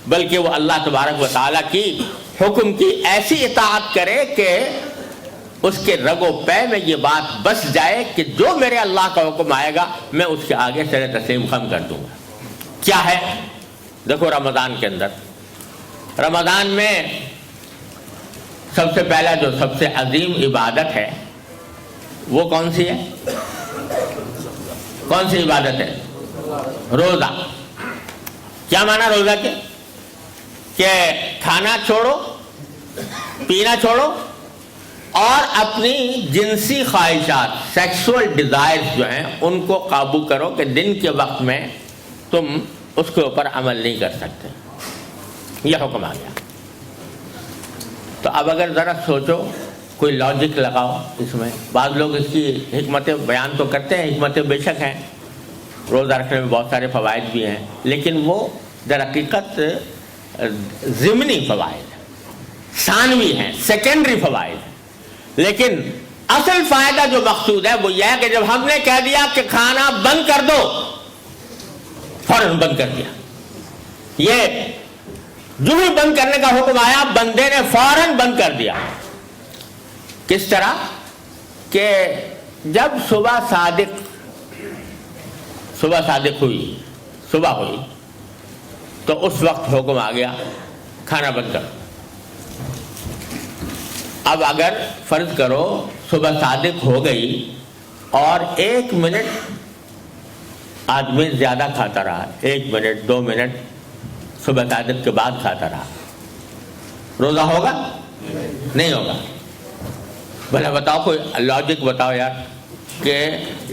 بلکہ وہ اللہ تبارک و تعالیٰ کی حکم کی ایسی اطاعت کرے کہ اس کے رگ و پے میں یہ بات بس جائے کہ جو میرے اللہ کا حکم آئے گا میں اس کے آگے سر تسلیم خم کر دوں گا. کیا ہے؟ دیکھو رمضان کے اندر، رمضان میں سب سے پہلا جو سب سے عظیم عبادت ہے وہ کون سی ہے؟ کون سی عبادت ہے؟ روزہ. کیا معنی روزہ کے؟ کہ کھانا چھوڑو، پینا چھوڑو اور اپنی جنسی خواہشات، سیکسول ڈیزائرز جو ہیں ان کو قابو کرو کہ دن کے وقت میں تم اس کے اوپر عمل نہیں کر سکتے. یہ حکم آ گیا. تو اب اگر ذرا سوچو، کوئی لاجک لگاؤ اس میں. بعض لوگ اس کی حکمتیں بیان تو کرتے ہیں، حکمتیں بے شک ہیں، روزہ رکھنے میں بہت سارے فوائد بھی ہیں، لیکن وہ در حقیقت ضمنی فوائد ہیں، ثانوی ہیں، سیکنڈری فوائد ہیں. لیکن اصل فائدہ جو مقصود ہے وہ یہ ہے کہ جب ہم نے کہہ دیا کہ کھانا بند کر دو، فوراً بند کر دیا. یہ جو ہی بند کرنے کا حکم آیا بندے نے فوراً بند کر دیا. کس طرح کہ جب صبح صادق ہوئی، صبح ہوئی تو اس وقت حکم آ گیا کھانا بند کر. اب اگر فرض کرو صبح صادق ہو گئی اور 1 منٹ آدمی زیادہ کھاتا رہا، 1 منٹ 2 منٹ صبح صادق کے بعد کھاتا رہا، روزہ ہوگا؟ نہیں ہوگا. بھلا بتاؤ، کوئی لاجک بتاؤ یار کہ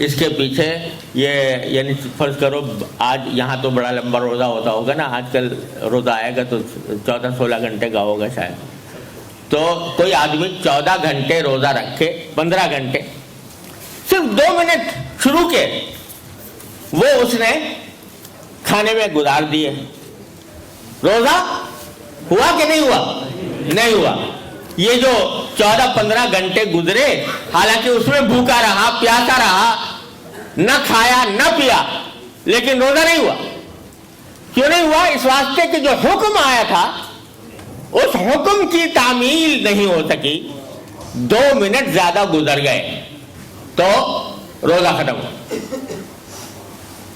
اس کے پیچھے یہ، یعنی فرض کرو آج یہاں تو بڑا لمبا روزہ ہوتا ہوگا نا، آج کل روزہ آئے گا تو 14-16 گھنٹے کا ہوگا شاید. تو کوئی آدمی 14 گھنٹے روزہ رکھے، 15 گھنٹے صرف 2 منٹ شروع کے وہ اس نے کھانے میں گزار دیے، روزہ ہوا کہ نہیں ہوا؟ نہیں ہوا. یہ جو 14-15 گھنٹے گزرے، حالانکہ اس میں بھوکا رہا، پیاسا رہا، نہ کھایا نہ پیا، لیکن روزہ نہیں ہوا. کیوں نہیں ہوا؟ اس واسطے کہ جو حکم آیا تھا اس حکم کی تعمیل نہیں ہو سکی. 2 منٹ زیادہ گزر گئے تو روزہ ختم ہوا.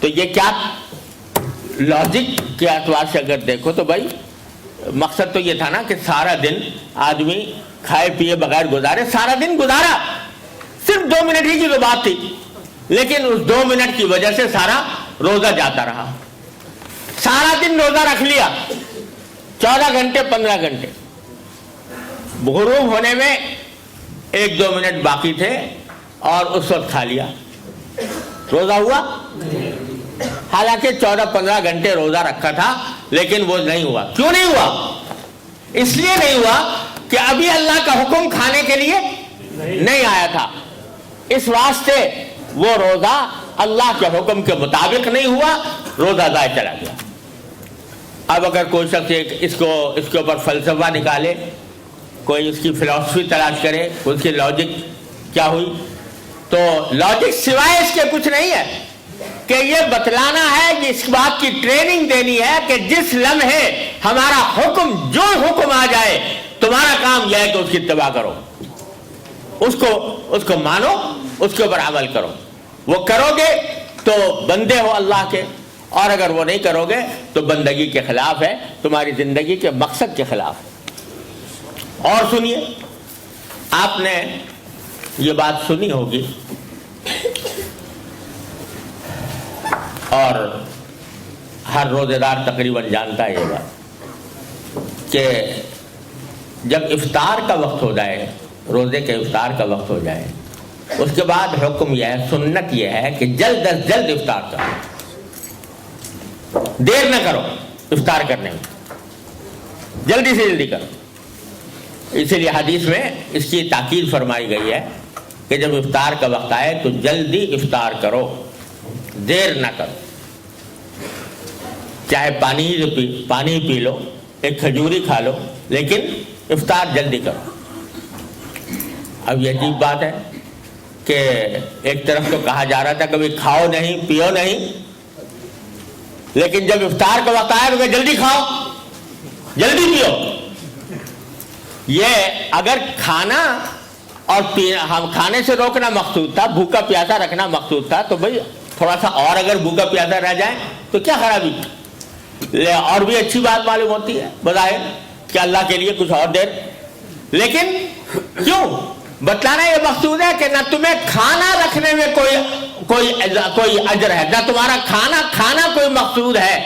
تو یہ کیا لاجک کے اعتبار سے اگر دیکھو تو بھائی مقصد تو یہ تھا نا کہ سارا دن آدمی کھائے پیے بغیر گزارے. سارا دن گزارا، صرف 2 منٹ ہی کی تو بات تھی، لیکن اس 2 منٹ کی وجہ سے سارا روزہ جاتا رہا. سارا دن روزہ رکھ لیا، 14 گھنٹے 15 گھنٹے، غروب ہونے میں 1-2 منٹ باقی تھے اور اس وقت کھا لیا. روزہ ہوا؟ حالانکہ 14-15 گھنٹے روزہ رکھا تھا، لیکن وہ نہیں ہوا. کیوں نہیں ہوا؟ اس لیے نہیں ہوا کہ ابھی اللہ کا حکم کھانے کے لیے نہیں آیا تھا. اس واسطے وہ روزہ اللہ کے حکم کے مطابق نہیں ہوا، روزہ ضائع چلا گیا. اب اگر کوئی شخص اس کے اوپر فلسفہ نکالے، کوئی اس کی فلسفی تلاش کرے، اس کی لاجک کیا ہوئی، تو لاجک سوائے اس کے کچھ نہیں ہے کہ یہ بتلانا ہے، کہ اس بات کی ٹریننگ دینی ہے کہ جس لمحے ہمارا حکم، جو حکم آ جائے، تمہارا کام یہ ہے کہ اس کی اتباع کرو، اس کو مانو، اس کے اوپر عمل کرو. وہ کرو گے تو بندے ہو اللہ کے، اور اگر وہ نہیں کرو گے تو بندگی کے خلاف ہے، تمہاری زندگی کے مقصد کے خلاف ہے. اور سنیے، آپ نے یہ بات سنی ہوگی اور ہر روزے دار تقریباً جانتا ہے یہ بات کہ جب افطار کا وقت ہو جائے، روزے کے افطار کا وقت ہو جائے، اس کے بعد حکم یہ ہے، سنت یہ ہے کہ جلد از جلد افطار کرو، دیر نہ کرو افطار کرنے میں، جلدی سے جلدی کرو. اسی لیے حدیث میں اس کی تاکید فرمائی گئی ہے کہ جب افطار کا وقت آئے تو جلدی افطار کرو، دیر نہ کرو. چاہے پانی پی لو، ایک کھجوری کھا لو، لیکن افطار جلدی کرو. اب یہ عجیب بات ہے کہ ایک طرف تو کہا جا رہا تھا کبھی کھاؤ نہیں، پیو نہیں، لیکن جب افطار کا وقت آیا تو کہ جلدی کھاؤ، جلدی پیو. یہ اگر کھانا اور ہم کھانے سے روکنا مقصود تھا، بھوکا پیاسا رکھنا مقصود تھا، تو بھائی تھوڑا سا اور اگر بھوکا پیاسا رہ جائیں تو کیا خرابی، اور بھی اچھی بات معلوم ہوتی ہے بظاہر کہ اللہ کے لیے کچھ اور دیر. لیکن کیوں بتلانا یہ مقصود ہے کہ نہ تمہیں کھانا رکھنے میں کوئی اجر ہے، نہ تمہارا کھانا کوئی مقصود ہے،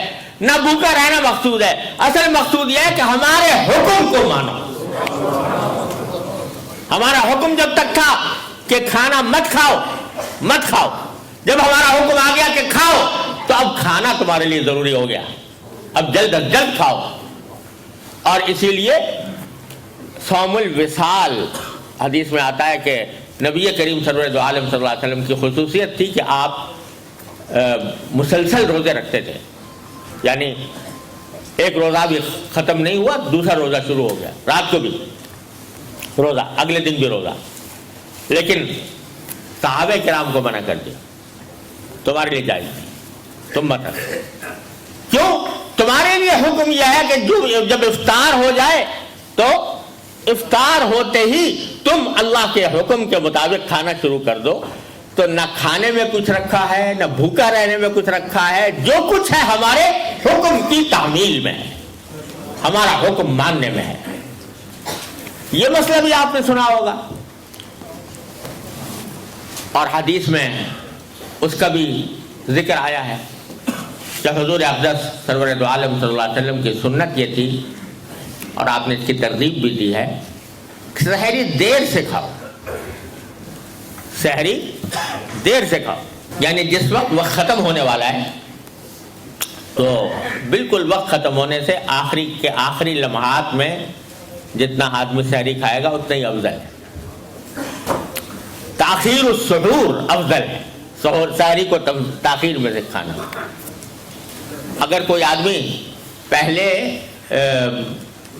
نہ بھوکا رہنا مقصود ہے. اصل مقصود یہ ہے کہ ہمارے حکم کو مانو. ہمارا حکم جب تک تھا کہ کھانا مت کھاؤ، جب ہمارا حکم آ گیا کہ کھاؤ، تو اب کھانا تمہارے لیے ضروری ہو گیا، اب جلد از جلد کھاؤ. اور اسی لیے صوم الوصال حدیث میں آتا ہے کہ نبی کریم سرور دو عالم صلی اللہ علیہ وسلم کی خصوصیت تھی کہ آپ مسلسل روزے رکھتے تھے. یعنی ایک روزہ بھی ختم نہیں ہوا، دوسرا روزہ شروع ہو گیا، رات کو بھی روزہ، اگلے دن بھی روزہ. لیکن صحابہ کرام کو منع کر دیا، تمہارے لیے جائز نہیں، تم مت رکھو. کیوں؟ تمہارے لیے حکم یہ ہے کہ جب افطار ہو جائے تو افطار ہوتے ہی تم اللہ کے حکم کے مطابق کھانا شروع کر دو. تو نہ کھانے میں کچھ رکھا ہے، نہ بھوکا رہنے میں کچھ رکھا ہے، جو کچھ ہے ہمارے حکم کی تعمیل میں ہے، ہمارا حکم ماننے میں ہے. یہ مسئلہ بھی آپ نے سنا ہوگا، اور حدیث میں اس کا بھی ذکر آیا ہے کہ حضور اقدس سرور دو عالم صلی اللہ علیہ وسلم کی سنت یہ تھی، اور آپ نے اس کی ترغیب بھی دی ہے، سحری دیر سے کھاؤ، سحری دیر سے کھاؤ. یعنی جس وقت وقت ختم ہونے والا ہے تو بالکل وقت ختم ہونے سے آخری لمحات میں جتنا آدمی سحری کھائے گا اتنا ہی افضل ہے. تاخیر السحور افضل ہے، سحری کو تاخیر میں سے کھانا. اگر کوئی آدمی پہلے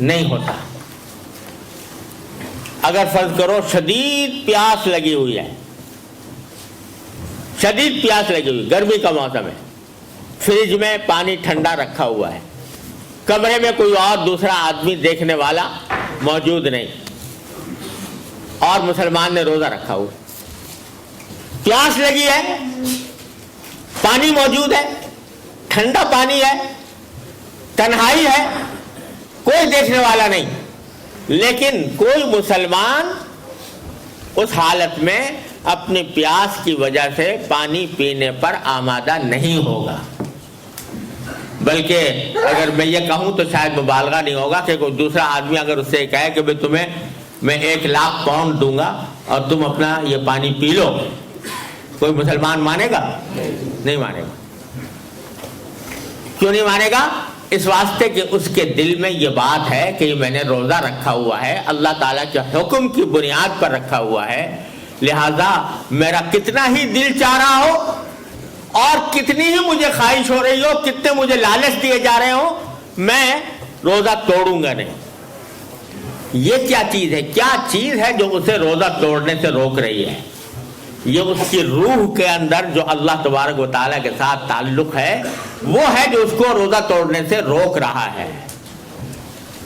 نہیں ہوتا. اگر فرض کرو شدید پیاس لگی ہوئی ہے، شدید پیاس لگی ہوئی، گرمی کا موسم ہے، فریج میں پانی ٹھنڈا رکھا ہوا ہے، کمرے میں کوئی اور دوسرا آدمی دیکھنے والا موجود نہیں، اور مسلمان نے روزہ رکھا ہوا، پیاس لگی ہے، پانی موجود ہے، ٹھنڈا پانی ہے، تنہائی ہے، کوئی دیکھنے والا نہیں، لیکن کوئی مسلمان اس حالت میں اپنی پیاس کی وجہ سے پانی پینے پر آمادہ نہیں ہوگا. بلکہ اگر میں یہ کہوں تو شاید مبالغہ نہیں ہوگا کہ کوئی دوسرا آدمی اگر اس سے کہے کہ تمہیں میں 1,00,000 پاؤنڈ دوں گا اور تم اپنا یہ پانی پی لو، کوئی مسلمان مانے گا؟ نہیں مانے گا. کیوں نہیں مانے گا؟ اس واسطے کہ اس کے دل میں یہ بات ہے کہ میں نے روزہ رکھا ہوا ہے، اللہ تعالیٰ کے حکم کی بنیاد پر رکھا ہوا ہے، لہذا میرا کتنا ہی دل چاہ رہا ہو اور کتنی ہی مجھے خواہش ہو رہی ہو، کتنے مجھے لالچ دیے جا رہے ہوں، میں روزہ توڑوں گا نہیں. یہ کیا چیز ہے؟ کیا چیز ہے جو اسے روزہ توڑنے سے روک رہی ہے؟ یہ اس کی روح کے اندر جو اللہ تبارک و تعالیٰ کے ساتھ تعلق ہے، وہ ہے جو اس کو روزہ توڑنے سے روک رہا ہے.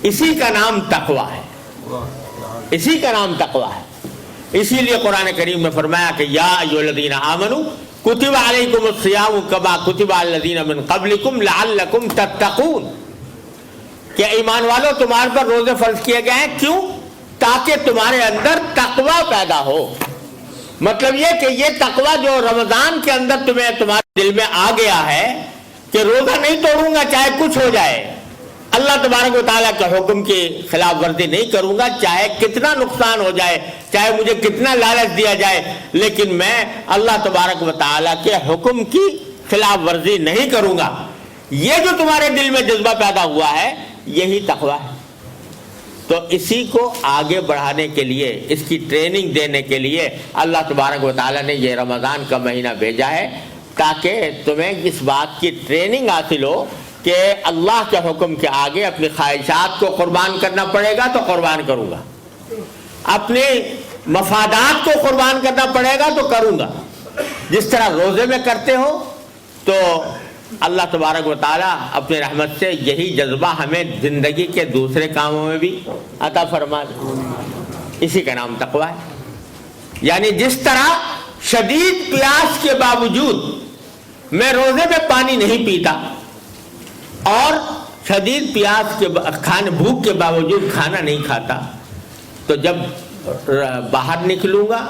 اسی کا نام تقویٰ ہے، اسی کا نام تقویٰ ہے. اسی لیے قرآن کریم میں فرمایا کہ یا ایھا الذین آمنوا کتب علیکم الصیام کما کتب علی الذین من قبلکم لعلکم تتقون، کہ ایمان والو تمہارے پر روزے فرض کیے گئے ہیں، کیوں؟ تاکہ تمہارے اندر تقویٰ پیدا ہو. مطلب یہ کہ یہ تقویٰ جو رمضان کے اندر تمہارے دل میں آ گیا ہے کہ روزہ نہیں توڑوں گا چاہے کچھ ہو جائے، اللہ تبارک و تعالیٰ کے حکم کی خلاف ورزی نہیں کروں گا، چاہے کتنا نقصان ہو جائے، چاہے مجھے کتنا لالچ دیا جائے، لیکن میں اللہ تبارک و تعالیٰ کے حکم کی خلاف ورزی نہیں کروں گا. یہ جو تمہارے دل میں جذبہ پیدا ہوا ہے یہی تقویٰ ہے. تو اسی کو آگے بڑھانے کے لیے، اس کی ٹریننگ دینے کے لیے اللہ تبارک و تعالیٰ نے یہ رمضان کا مہینہ بھیجا ہے، تاکہ تمہیں اس بات کی ٹریننگ حاصل ہو کہ اللہ کے حکم کے آگے اپنی خواہشات کو قربان کرنا پڑے گا تو قربان کروں گا، اپنے مفادات کو قربان کرنا پڑے گا تو کروں گا. جس طرح روزے میں کرتے ہو تو اللہ تبارک و تعالیٰ اپنے رحمت سے یہی جذبہ ہمیں زندگی کے دوسرے کاموں میں بھی عطا فرما دے. اسی کا نام تقویٰ ہے. یعنی جس طرح شدید پیاس کے باوجود میں روزے میں پانی نہیں پیتا اور شدید پیاس کے بھوک کے باوجود کھانا نہیں کھاتا، تو جب باہر نکلوں گا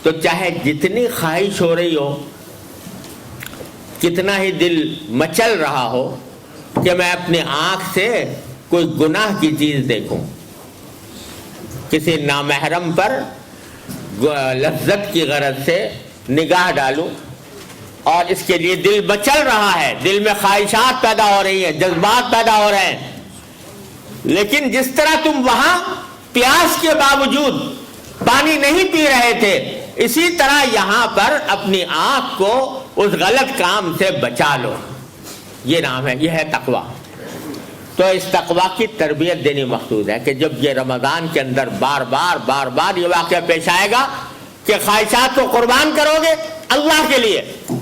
تو چاہے جتنی خواہش ہو رہی ہو، کتنا ہی دل مچل رہا ہو کہ میں اپنے آنکھ سے کوئی گناہ کی چیز دیکھوں، کسی نامحرم پر لذت کی غرض سے نگاہ ڈالوں، اور اس کے لیے دل مچل رہا ہے، دل میں خواہشات پیدا ہو رہی ہیں، جذبات پیدا ہو رہے ہیں، لیکن جس طرح تم وہاں پیاس کے باوجود پانی نہیں پی رہے تھے، اسی طرح یہاں پر اپنی آنکھ کو اس غلط کام سے بچا لو. یہ نام ہے، یہ ہے تقویٰ. تو اس تقویٰ کی تربیت دینی مقصود ہے کہ جب یہ رمضان کے اندر بار بار یہ واقعہ پیش آئے گا کہ خواہشات کو قربان کرو گے اللہ کے لیے،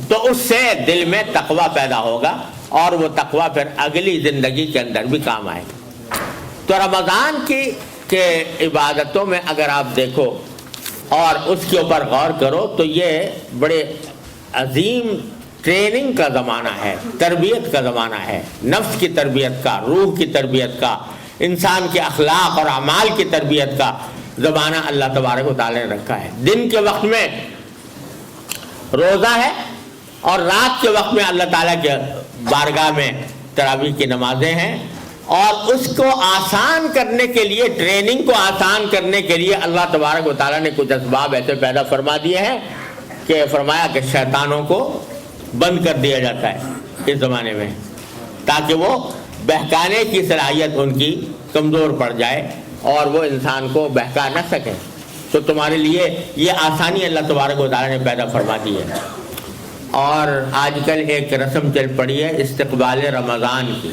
تو اس سے دل میں تقویٰ پیدا ہوگا اور وہ تقویٰ پھر اگلی زندگی کے اندر بھی کام آئے گا. تو رمضان کی کے عبادتوں میں اگر آپ دیکھو اور اس کے اوپر غور کرو تو یہ بڑے عظیم ٹریننگ کا زمانہ ہے، تربیت کا زمانہ ہے، نفس کی تربیت کا، روح کی تربیت کا، انسان کے اخلاق اور اعمال کی تربیت کا زمانہ اللہ تبارک و تعالی نے رکھا ہے. دن کے وقت میں روزہ ہے اور رات کے وقت میں اللہ تعالیٰ کے بارگاہ میں تراویح کی نمازیں ہیں، اور اس کو آسان کرنے کے لیے، ٹریننگ کو آسان کرنے کے لیے اللہ تبارک و تعالیٰ نے کچھ اسباب ایسے پیدا فرما دیے ہیں کہ فرمایا کہ شیطانوں کو بند کر دیا جاتا ہے اس زمانے میں، تاکہ وہ بہکانے کی صلاحیت ان کی کمزور پڑ جائے اور وہ انسان کو بہکا نہ سکے. تو تمہارے لیے یہ آسانی اللہ تبارک و تعالیٰ نے پیدا فرما دی ہے. اور آج کل ایک رسم چل پڑی ہے استقبال رمضان کی.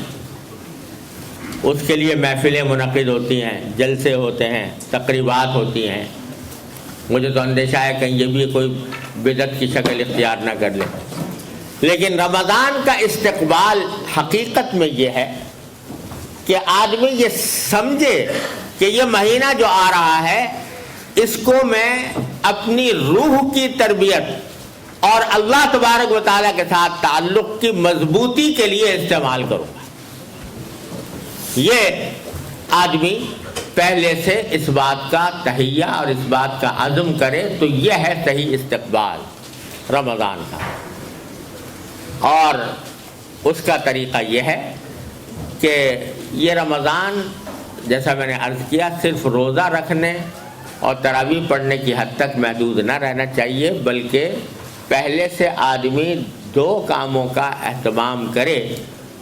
اس کے لیے محفلیں منعقد ہوتی ہیں، جلسے ہوتے ہیں، تقریبات ہوتی ہیں. مجھے تو اندیشہ ہے کہیں یہ بھی کوئی بدعت کی شکل اختیار نہ کر لے. لیکن رمضان کا استقبال حقیقت میں یہ ہے کہ آدمی یہ سمجھے کہ یہ مہینہ جو آ رہا ہے اس کو میں اپنی روح کی تربیت اور اللہ تبارک و تعالیٰ کے ساتھ تعلق کی مضبوطی کے لیے استعمال کروں گا. یہ آدمی پہلے سے اس بات کا تہیہ اور اس بات کا عزم کرے تو یہ ہے صحیح استقبال رمضان کا. اور اس کا طریقہ یہ ہے کہ یہ رمضان جیسا میں نے عرض کیا صرف روزہ رکھنے اور تراویح پڑھنے کی حد تک محدود نہ رہنا چاہیے، بلکہ پہلے سے آدمی 2 کاموں کا اہتمام کرے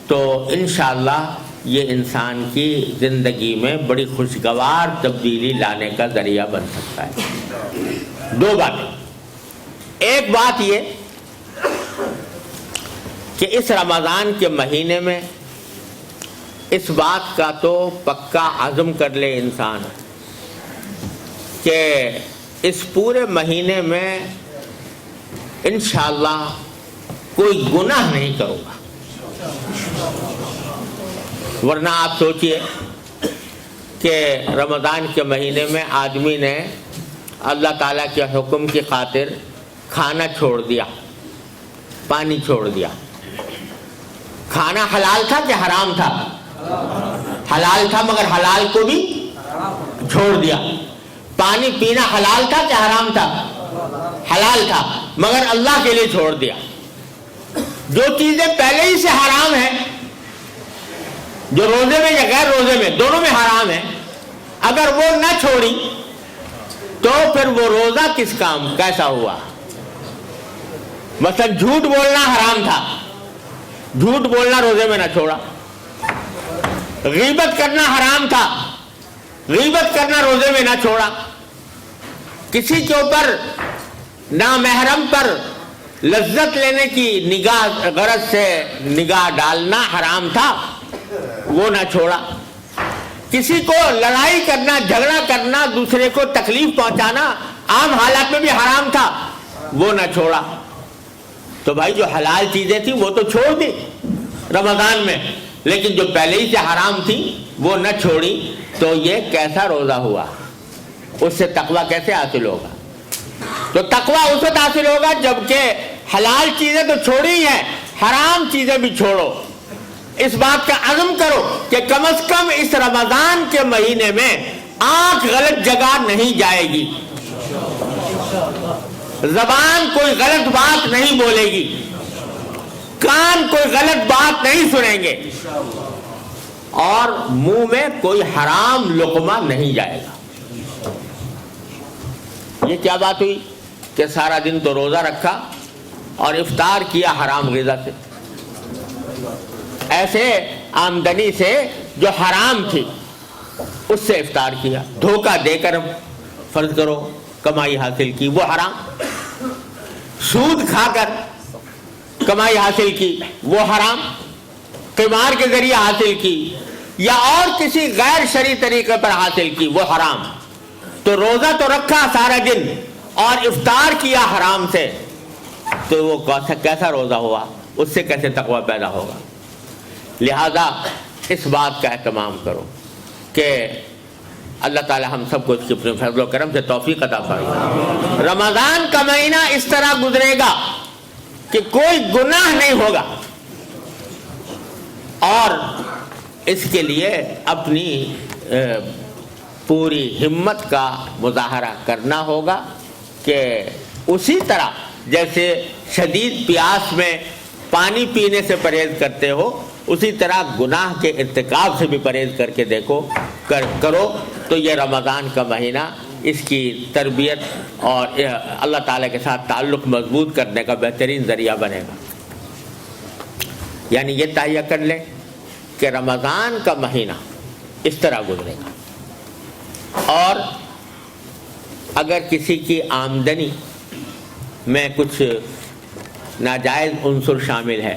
تو انشاءاللہ یہ انسان کی زندگی میں بڑی خوشگوار تبدیلی لانے کا ذریعہ بن سکتا ہے. 2 باتیں. ایک بات یہ کہ اس رمضان کے مہینے میں اس بات کا تو پکا عزم کر لے انسان کہ اس پورے مہینے میں انشاءاللہ کوئی گناہ نہیں کروں گا. ورنہ آپ سوچئے کہ رمضان کے مہینے میں آدمی نے اللہ تعالیٰ کے حکم کی خاطر کھانا چھوڑ دیا، پانی چھوڑ دیا. کھانا حلال تھا کہ حرام تھا؟ حلال تھا، مگر حلال کو بھی چھوڑ دیا. پانی پینا حلال تھا کہ حرام تھا؟ حلال تھا، مگر اللہ کے لیے چھوڑ دیا. جو چیزیں پہلے ہی سے حرام ہیں، جو روزے میں یا غیر روزے میں دونوں میں حرام ہیں، اگر وہ نہ چھوڑی تو پھر وہ روزہ کس کام کیسا ہوا؟ مثلا جھوٹ بولنا حرام تھا، جھوٹ بولنا روزے میں نہ چھوڑا. غیبت کرنا حرام تھا، غیبت کرنا روزے میں نہ چھوڑا. کسی کے اوپر نامحرم پر لذت لینے کی نگاہ غرض سے نگاہ ڈالنا حرام تھا، وہ نہ چھوڑا. کسی کو لڑائی کرنا، جھگڑا کرنا، دوسرے کو تکلیف پہنچانا عام حالات میں بھی حرام تھا، وہ نہ چھوڑا. تو بھائی جو حلال چیزیں تھیں وہ تو چھوڑ دی رمضان میں، لیکن جو پہلے ہی سے حرام تھی وہ نہ چھوڑی. تو یہ کیسا روزہ ہوا؟ اس سے تقویٰ کیسے حاصل ہوگا؟ تو تقویٰ اس وقت حاصل ہوگا جبکہ حلال چیزیں تو چھوڑی ہیں، حرام چیزیں بھی چھوڑو. اس بات کا عزم کرو کہ کم از کم اس رمضان کے مہینے میں آنکھ غلط جگہ نہیں جائے گی، زبان کوئی غلط بات نہیں بولے گی، کان کوئی غلط بات نہیں سنیں گے، اور منہ میں کوئی حرام لقمہ نہیں جائے گا. یہ کیا بات ہوئی کہ سارا دن تو روزہ رکھا اور افطار کیا حرام غذا سے، ایسے آمدنی سے جو حرام تھی اس سے افطار کیا، دھوکہ دے کر فرض کرو کمائی حاصل کی، وہ حرام. سود کھا کر کمائی حاصل کی، وہ حرام. قمار کے ذریعے حاصل کی یا اور کسی غیر شرعی طریقے پر حاصل کی، وہ حرام. تو روزہ تو رکھا سارا دن اور افطار کیا حرام سے، تو وہ کیسا روزہ ہوا؟ اس سے کیسے تقویٰ پیدا ہوگا؟ لہذا اس بات کا اہتمام کرو کہ اللہ تعالی ہم سب کو اس کے اپنے فضل و کرم سے توفیق عطا فرمائے. رمضان کا مہینہ اس طرح گزرے گا کہ کوئی گناہ نہیں ہوگا، اور اس کے لیے اپنی پوری ہمت کا مظاہرہ کرنا ہوگا کہ اسی طرح جیسے شدید پیاس میں پانی پینے سے پرہیز کرتے ہو، اسی طرح گناہ کے ارتکاب سے بھی پرہیز کر کے دیکھو کرو تو یہ رمضان کا مہینہ اس کی تربیت اور اللہ تعالیٰ کے ساتھ تعلق مضبوط کرنے کا بہترین ذریعہ بنے گا. یعنی یہ تہیہ کر لیں کہ رمضان کا مہینہ اس طرح گزرے گا، اور اگر کسی کی آمدنی میں کچھ ناجائز عنصر شامل ہے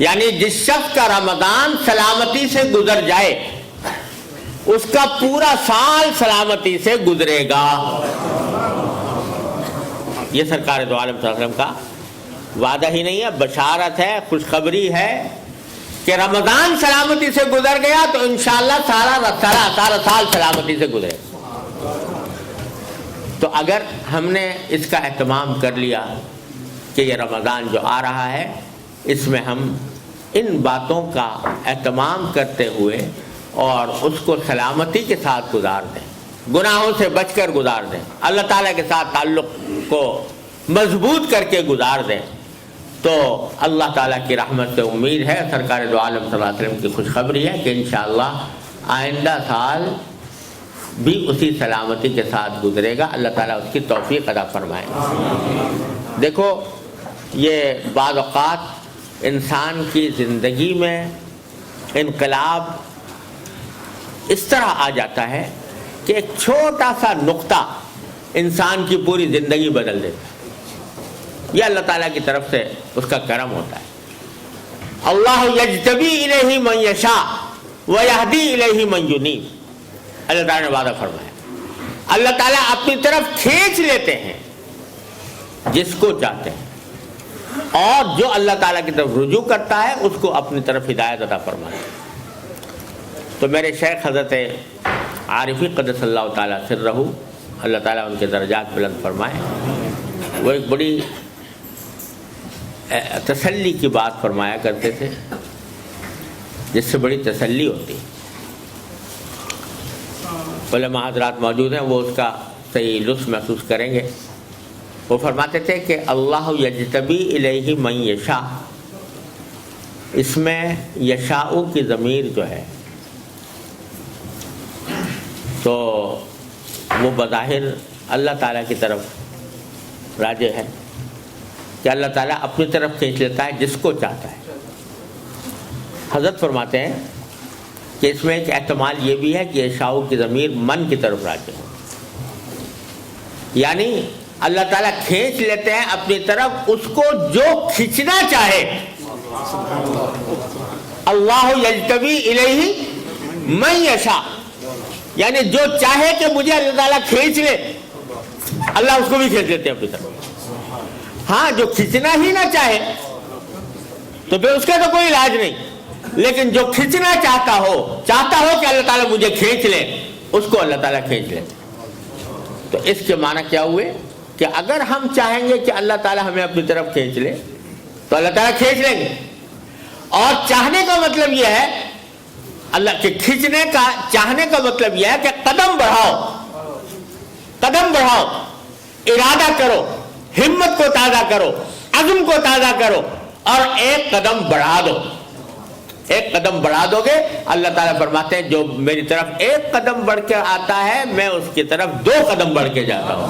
یعنی جس شخص کا رمضان سلامتی سے گزر جائے اس کا پورا سال سلامتی سے گزرے گا. یہ سرکار دو عالم صلی اللہ علیہ وسلم کا وعدہ ہی نہیں ہے، بشارت ہے، خوشخبری ہے کہ رمضان سلامتی سے گزر گیا تو انشاءاللہ سارا سال سلامتی سے گزرے. تو اگر ہم نے اس کا اہتمام کر لیا کہ یہ رمضان جو آ رہا ہے اس میں ہم ان باتوں کا اہتمام کرتے ہوئے اور اس کو سلامتی کے ساتھ گزار دیں، گناہوں سے بچ کر گزار دیں، اللہ تعالیٰ کے ساتھ تعلق کو مضبوط کر کے گزار دیں، تو اللہ تعالیٰ کی رحمت سے امید ہے، سرکار دو عالم صلی اللہ علیہ وسلم کی خوشخبری ہے کہ انشاءاللہ آئندہ سال بھی اسی سلامتی کے ساتھ گزرے گا. اللہ تعالیٰ اس کی توفیق عطا فرمائے. دیکھو یہ بعض اوقات انسان کی زندگی میں انقلاب اس طرح آ جاتا ہے کہ ایک چھوٹا سا نقطہ انسان کی پوری زندگی بدل دیتا ہے. یہ اللہ تعالیٰ کی طرف سے اس کا کرم ہوتا ہے. اللہ یجتبی الیہ من یشاء ویہدی الیہ من ینیب. اللہ تعالیٰ نے وعدہ فرمایا اللہ تعالیٰ اپنی طرف کھینچ لیتے ہیں جس کو چاہتے ہیں، اور جو اللہ تعالیٰ کی طرف رجوع کرتا ہے اس کو اپنی طرف ہدایت عطا فرماتے ہیں. تو میرے شیخ حضرت عارفی قدس اللہ تعالیٰ سرہ، اللہ تعالیٰ ان کے درجات بلند فرمائے، وہ ایک بڑی تسلی کی بات فرمایا کرتے تھے جس سے بڑی تسلی ہوتی. علماء حضرات موجود ہیں، وہ اس کا صحیح لطف محسوس کریں گے. وہ فرماتے تھے کہ اللہ یجتبی الیہ من یشاء، اس میں یشاء کی ضمیر جو ہے تو وہ بظاہر اللہ تعالیٰ کی طرف راجع ہے کہ اللہ تعالیٰ اپنی طرف کھینچ لیتا ہے جس کو چاہتا ہے. حضرت فرماتے ہیں کہ اس میں ایک احتمال یہ بھی ہے کہ یشاء کی ضمیر من کی طرف راجع ہے، یعنی اللہ تعالیٰ کھینچ لیتے ہیں اپنی طرف اس کو جو کھینچنا چاہے. اللہ یجتبی الیہ من یشاء، یعنی جو چاہے کہ مجھے اللہ تعالیٰ کھینچ لے، اللہ اس کو بھی کھینچ لیتے ہیں اپنی طرف. ہاں جو کھینچنا ہی نہ چاہے تو پھر اس کا تو کوئی علاج نہیں، لیکن جو کھینچنا چاہتا ہو کہ اللہ تعالیٰ مجھے کھینچ لے، اس کو اللہ تعالیٰ کھینچ لے. تو اس کے معنی کیا ہوئے کہ اگر ہم چاہیں گے کہ اللہ تعالیٰ ہمیں اپنی طرف کھینچ لے تو اللہ تعالیٰ کھینچ لیں گے. اور چاہنے کا مطلب یہ ہے، اللہ کے کھینچنے کا چاہنے کا مطلب یہ ہے کہ قدم بڑھاؤ، ارادہ کرو، ہمت کو تازہ کرو، عزم کو تازہ کرو اور ایک قدم بڑھا دو گے. اللہ تعالیٰ فرماتے ہیں جو میری طرف ایک قدم بڑھ کے آتا ہے میں اس کی طرف 2 قدم بڑھ کے جاتا ہوں.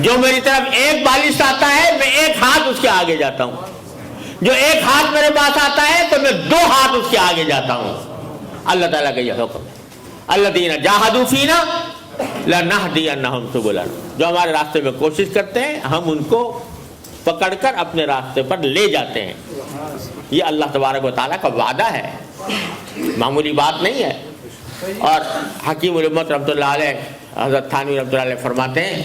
جو میری طرف ایک بالش آتا ہے میں 1 ہاتھ اس کے آگے جاتا ہوں. جو 1 ہاتھ میرے پاس آتا ہے تو میں 2 ہاتھ اس کے آگے جاتا ہوں. اللہ تعالیٰ کا یہ حکم ہے. الذین جاہدوا فینا لنہدینہم سبلنا، جو ہمارے راستے میں کوشش کرتے ہیں ہم ان کو پکڑ کر اپنے راستے پر لے جاتے ہیں. یہ اللہ تبارک و تعالیٰ کا وعدہ ہے، معمولی بات نہیں ہے. اور حکیم الامت رحمۃ اللہ علیہ حضرت تھانوی رحمۃ اللہ علیہ فرماتے ہیں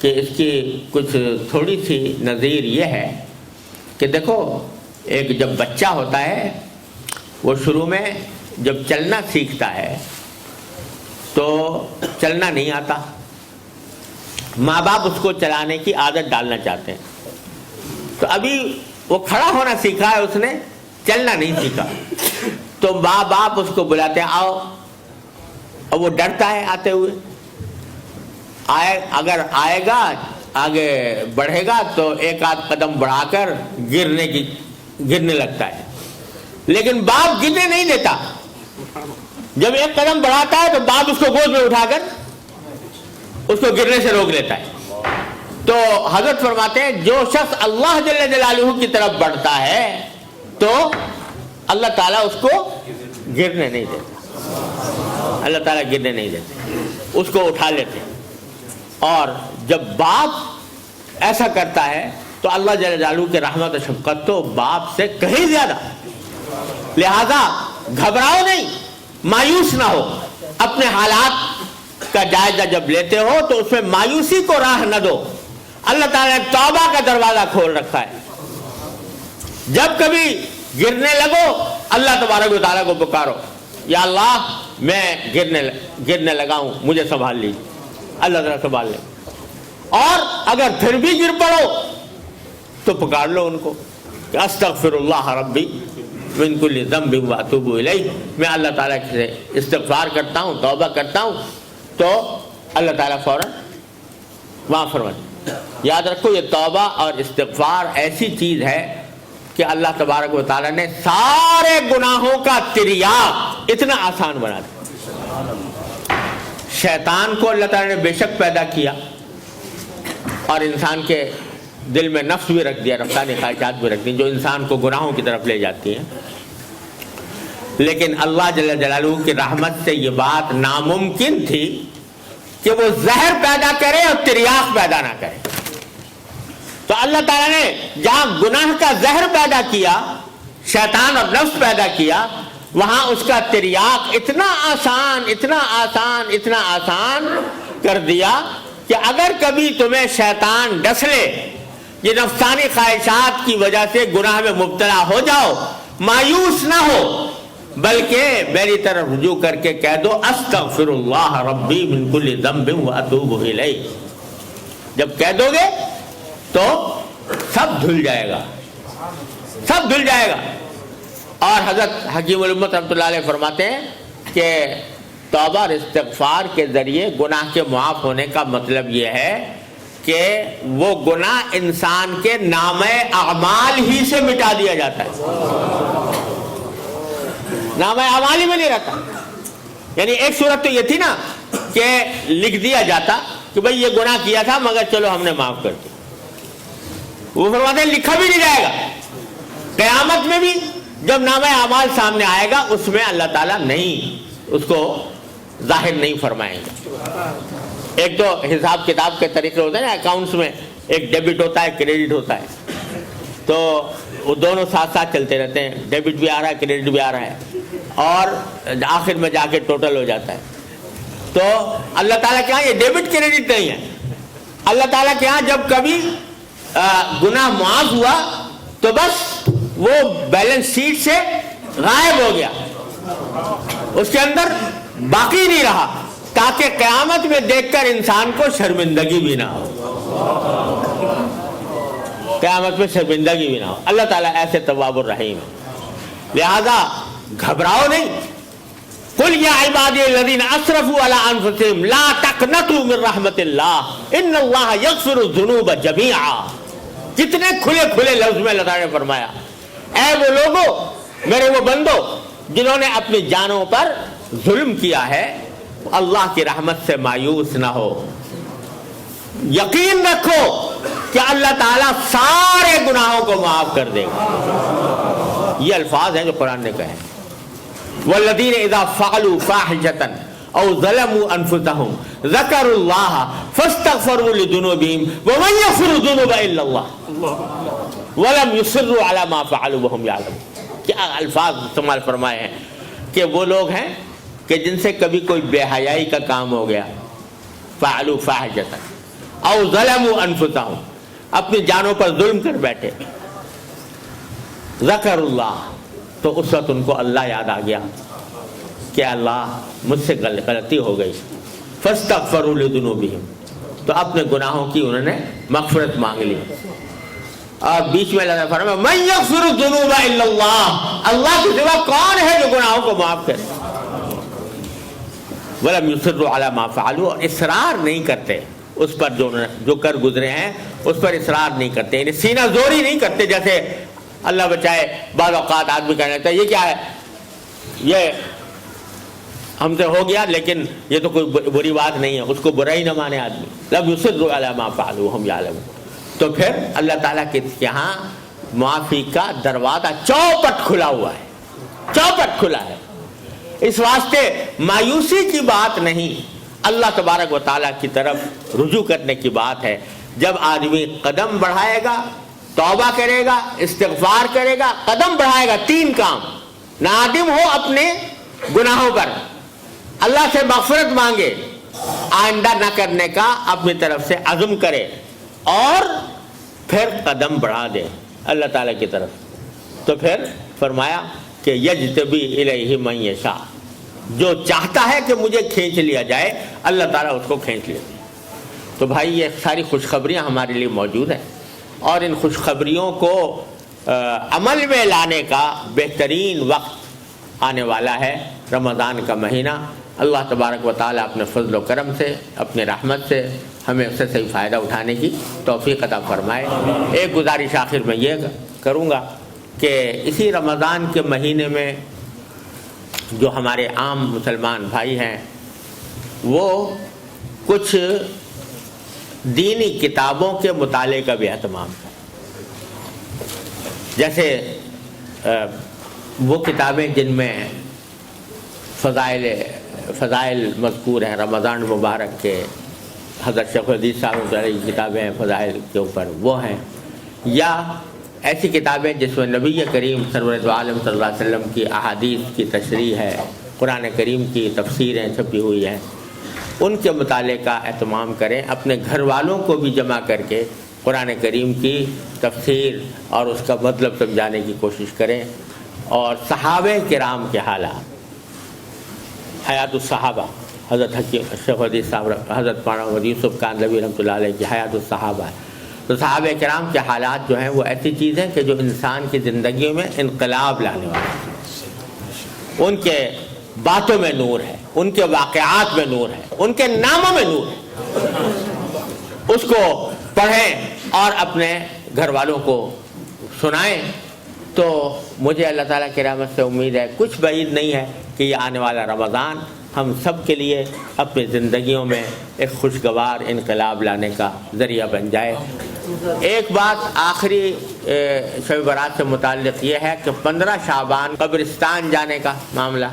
کہ اس کی کچھ تھوڑی سی نظیر یہ ہے کہ دیکھو ایک جب بچہ ہوتا ہے وہ شروع میں جب چلنا سیکھتا ہے تو چلنا نہیں آتا، ماں باپ اس کو چلانے کی عادت ڈالنا چاہتے ہیں. تو ابھی وہ کھڑا ہونا سیکھا ہے، اس نے چلنا نہیں سیکھا، تو ماں باپ اس کو بلاتے ہیں آؤ، اور وہ ڈرتا ہے آتے ہوئے. اگر آئے گا آگے بڑھے گا تو 1 آدھ قدم بڑھا کر گرنے لگتا ہے، لیکن باپ گرنے نہیں دیتا. جب 1 قدم بڑھاتا ہے تو باپ اس کو گود میں اٹھا کر اس کو گرنے سے روک لیتا ہے. تو حضرت فرماتے ہیں جو شخص اللہ جل جلالہ کی طرف بڑھتا ہے تو اللہ تعالیٰ اس کو گرنے نہیں دیتا، اللہ تعالیٰ گرنے نہیں دیتے، اس کو اٹھا لیتے. اور جب باپ ایسا کرتا ہے تو اللہ جل جلالہ کی رحمت و شفقت تو باپ سے کہیں زیادہ. لہذا گھبراؤ نہیں, مایوس نہ ہو. اپنے حالات کا جائزہ جب لیتے ہو تو اس میں مایوسی کو راہ نہ دو. اللہ تعالیٰ نے توبہ کا دروازہ کھول رکھا ہے. جب کبھی گرنے لگو اللہ تبارک و تعالیٰ کو پکارو, یا اللہ میں گرنے لگا ہوں, مجھے سنبھال لیجیے. اللہ تعالیٰ سنبھال لے. اور اگر پھر بھی گر پڑو تو پکار لو ان کو کہ استغفر اللہ ربی من کل ذنب واتوب الیہ, میں اللہ تعالیٰ سے استغفار کرتا ہوں, توبہ کرتا ہوں. تو اللہ تعالیٰ فوراً معاف فرما. یاد رکھو, یہ توبہ اور استغفار ایسی چیز ہے کہ اللہ تبارک و تعالیٰ نے سارے گناہوں کا تریاق اتنا آسان بنا دیا. شیطان کو اللہ تعالیٰ نے بے شک پیدا کیا اور انسان کے دل میں نفس بھی رکھ دیا, رفتانی خواہشات بھی رکھ دی جو انسان کو گناہوں کی طرف لے جاتی ہیں. لیکن اللہ جل جلالہ کی رحمت سے یہ بات ناممکن تھی کہ وہ زہر پیدا کرے اور تریاق پیدا نہ کرے. تو اللہ تعالیٰ نے جہاں گناہ کا زہر پیدا کیا, شیطان اور نفس پیدا کیا, وہاں اس کا تریاق اتنا آسان اتنا آسان اتنا آسان کر دیا کہ اگر کبھی تمہیں شیطان ڈس لے, یہ نفسانی خواہشات کی وجہ سے گناہ میں مبتلا ہو جاؤ, مایوس نہ ہو, بلکہ میری طرف رجوع کر کے کہہ دو استغفر اللہ ربی من کل ذنب واتوب الیہ. جب کہہ دو گے تو سب دھل جائے گا, سب دھل جائے گا. اور حضرت حکیم الامت رحمۃ اللہ علیہ فرماتے ہیں کہ توبہ اور استغفار کے ذریعے گناہ کے معاف ہونے کا مطلب یہ ہے کہ وہ گناہ انسان کے نامہ اعمال ہی سے مٹا دیا جاتا ہے, نامہ اعمال ہی میں نہیں رہتا. یعنی ایک صورت تو یہ تھی نا کہ لکھ دیا جاتا کہ بھئی یہ گناہ کیا تھا مگر چلو ہم نے معاف کر دیا. وہ فرماتے ہیں لکھا بھی نہیں جائے گا. قیامت میں بھی جب نامہ اعمال سامنے آئے گا اس میں اللہ تعالیٰ نہیں اس کو ظاہر نہیں فرمائیں گے. ایک تو حساب کتاب کے طریقے ہوتے ہیں نا, اکاؤنٹس میں ایک ڈیبٹ ہوتا ہے کریڈٹ ہوتا ہے, تو وہ دونوں ساتھ ساتھ چلتے رہتے ہیں, ڈیبٹ بھی آ رہا ہے کریڈٹ بھی آ رہا ہے, اور آخر میں جا کے ٹوٹل ہو جاتا ہے. تو اللہ تعالیٰ کے یہاں یہ ڈیبٹ کریڈٹ نہیں ہے. اللہ تعالیٰ کے یہاں جب کبھی گناہ معاف ہوا تو بس وہ بیلنس شیٹ سے غائب ہو گیا, اس کے اندر باقی نہیں رہا, تاکہ قیامت میں دیکھ کر انسان کو شرمندگی بھی نہ ہو, قیامت میں شرمندگی بھی نہ ہو. اللہ تعالیٰ ایسے تواب الرحیم ہے. لہذا گھبراؤ نہیں. قل یا عبادی الذین اسرفوا علی انفسہم لا تقنطوا من رحمت اللہ ان اللہ یغفر الذنوب جمیعا. کتنے کھلے کھلے لفظ میں اللہ تعالیٰ نے فرمایا, اے وہ لوگوں, میرے وہ بندو جنہوں نے اپنی جانوں پر ظلم کیا ہے, اللہ کی رحمت سے مایوس نہ ہو. یقین رکھو کہ اللہ تعالیٰ سارے گناہوں کو معاف کر دے گا. یہ الفاظ ہیں جو قرآن نے کہے. والذین اذا فعلوا فاحشۃ او ظلموا انفسهم ذکروا اللہ فاستغفروا لذنوبہم ومن یغفر الذنوب الا اللہ ولم یصروا علی ما فعلوا وهم یعلمون. کیا الفاظ استعمال فرمائے ہیں کہ وہ لوگ ہیں کہ جن سے کبھی کوئی بے حیائی کا کام ہو گیا, فعلوا فاحشۃ او ظلموا انفسهم, اپنی جانوں پر ظلم کر بیٹھے, ذکر اللہ, تو اس وقت ان کو اللہ یاد آ گیا کہ اللہ مجھ سے غلطی ہو گئی, فاستغفروا لذنوبہم, تو اپنے گناہوں کی انہوں نے مغفرت مانگ لی. اور بیچ میں اللہ فرمایا من یغفر الذنوب الا اللہ, اللہ کے سوا کون ہے جو گناہوں کو معاف کرے. ولم یصروا علی ما فعلوا, اور اصرار نہیں کرتے اس پر جو کر گزرے ہیں, اس پر اصرار نہیں کرتے, یعنی سینہ زوری نہیں کرتے. جیسے اللہ بچائے بعض اوقات آدمی کہنے لگتا ہے یہ کیا ہے, یہ ہم سے ہو گیا لیکن یہ تو کوئی بری بات نہیں ہے, اس کو برا ہی نہ مانے آدمی. لم یصروا علی ما فعلوا وهم یعلمون. تو پھر اللہ تعالیٰ کے یہاں معافی کا دروازہ چوپٹ کھلا ہوا ہے, چوپٹ کھلا ہے. اس واسطے مایوسی کی بات نہیں, اللہ تبارک و تعالیٰ کی طرف رجوع کرنے کی بات ہے. جب آدمی قدم بڑھائے گا توبہ کرے گا, استغفار کرے گا, قدم بڑھائے گا, 3 کام. نادم ہو اپنے گناہوں پر, اللہ سے مغفرت مانگے, آئندہ نہ کرنے کا اپنی طرف سے عزم کرے, اور پھر قدم بڑھا دے اللہ تعالیٰ کی طرف. تو پھر فرمایا کہ یجتبی الیہ من یشاء, جو چاہتا ہے کہ مجھے کھینچ لیا جائے اللہ تعالیٰ اس کو کھینچ لیتے ہیں. تو بھائی یہ ساری خوشخبریاں ہمارے لیے موجود ہیں, اور ان خوشخبریوں کو عمل میں لانے کا بہترین وقت آنے والا ہے, رمضان کا مہینہ. اللہ تبارک و تعالیٰ اپنے فضل و کرم سے, اپنے رحمت سے ہمیں اس سے صحیح فائدہ اٹھانے کی توفیق عطا فرمائے. ایک گزارش آخر میں یہ کروں گا کہ اسی رمضان کے مہینے میں جو ہمارے عام مسلمان بھائی ہیں وہ کچھ دینی کتابوں کے مطالعے کا بھی اہتمام کریں. جیسے وہ کتابیں جن میں فضائل مذکور ہیں, رمضان مبارک کے حضرت شیخ الحدیث صاحب کی کتابیں ہیں فضائل کے اوپر, وہ ہیں, یا ایسی کتابیں جس میں نبی کریم سرور دو عالم صلی اللہ علیہ وسلم کی احادیث کی تشریح ہے, قرآن کریم کی تفسیریں چھپی ہوئی ہیں, ان کے مطالعے کا اہتمام کریں. اپنے گھر والوں کو بھی جمع کر کے قرآن کریم کی تفسیر اور اس کا مطلب سمجھانے کی کوشش کریں. اور صحابہ کرام کے حالات, حیات الصحابہ, حضرت شیخ الحدیث صاحب حضرت مولانا محمد یوسف کاندھلوی رحمۃ اللہ علیہ کی حیات الصحابہ ہے. تو صحابہ کرام کے حالات جو ہیں وہ ایسی چیز ہیں کہ جو انسان کی زندگی میں انقلاب لانے والی ہیں. ان کے باتوں میں نور ہے, ان کے واقعات میں نور ہے, ان کے ناموں میں نور ہے. اس کو پڑھیں اور اپنے گھر والوں کو سنائیں. تو مجھے اللہ تعالیٰ کی رحمت سے امید ہے, کچھ بعید نہیں ہے کہ یہ آنے والا رمضان ہم سب کے لیے اپنی زندگیوں میں ایک خوشگوار انقلاب لانے کا ذریعہ بن جائے. ایک بات آخری شب برات سے متعلق یہ ہے کہ 15 شعبان قبرستان جانے کا معاملہ,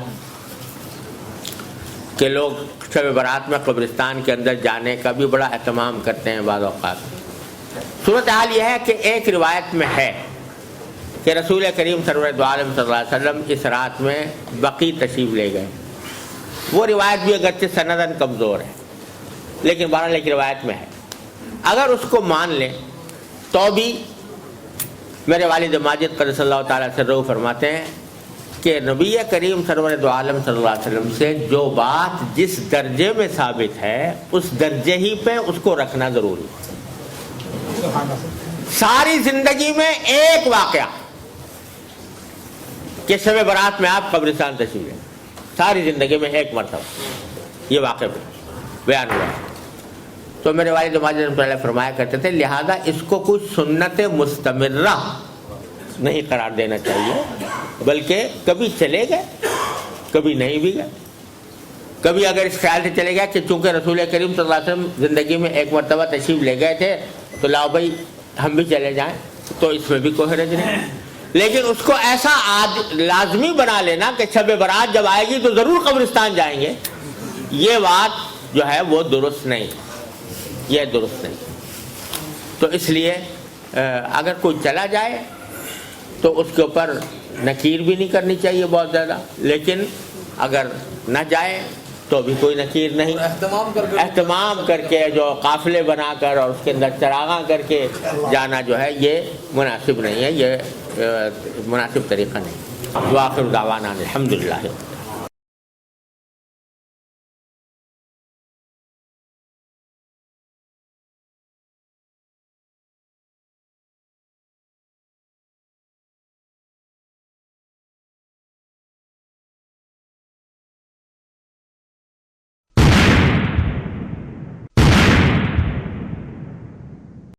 کہ لوگ شب برات میں قبرستان کے اندر جانے کا بھی بڑا اہتمام کرتے ہیں بعض اوقات. صورتحال یہ ہے کہ ایک روایت میں ہے کہ رسول کریم سرور دو عالم صلی اللہ علیہ وسلم اس رات میں بقیع تشریف لے گئے. وہ روایت بھی اگرچہ سنداً کمزور ہے لیکن بہرحال ایک روایت میں ہے. اگر اس کو مان لیں تو بھی میرے والد ماجد قدس اللہ تعالیٰ سے روح فرماتے ہیں کہ نبی کریم سرور دو عالم صلی اللہ علیہ وسلم سے جو بات جس درجے میں ثابت ہے اس درجے ہی پہ اس کو رکھنا ضروری ہے. ساری زندگی میں ایک واقعہ کہ شب برات میں آپ قبرستان تشریف لیں, ساری زندگی میں ایک مرتبہ یہ واقعہ بیان ہوا ہے. تو میرے والد ماجد رحمۃ اللہ فرمایا کرتے تھے لہذا اس کو کچھ سنت مستمرہ نہیں قرار دینا چاہیے, بلکہ کبھی چلے گئے کبھی نہیں بھی گئے. کبھی اگر اس خیال سے چلے گیا کہ چونکہ رسول کریم صلی اللہ علیہ وسلم زندگی میں ایک مرتبہ تشریف لے گئے تھے تو لاؤ بھائی ہم بھی چلے جائیں, تو اس میں بھی کوئی حرج نہیں. لیکن اس کو ایسا لازمی بنا لینا کہ شب برات جب آئے گی تو ضرور قبرستان جائیں گے, یہ بات جو ہے وہ درست نہیں, یہ درست نہیں. تو اس لیے اگر کوئی چلا جائے تو اس کے اوپر نکیر بھی نہیں کرنی چاہیے بہت زیادہ, لیکن اگر نہ جائے تو بھی کوئی نکیر نہیں. اہتمام کر کے جو قافلے بنا کر اور اس کے اندر چراغاں کر کے جانا جو ہے یہ مناسب نہیں ہے, یہ مناسب طریقہ نہیں. وآخر دعوانا الحمدللہ.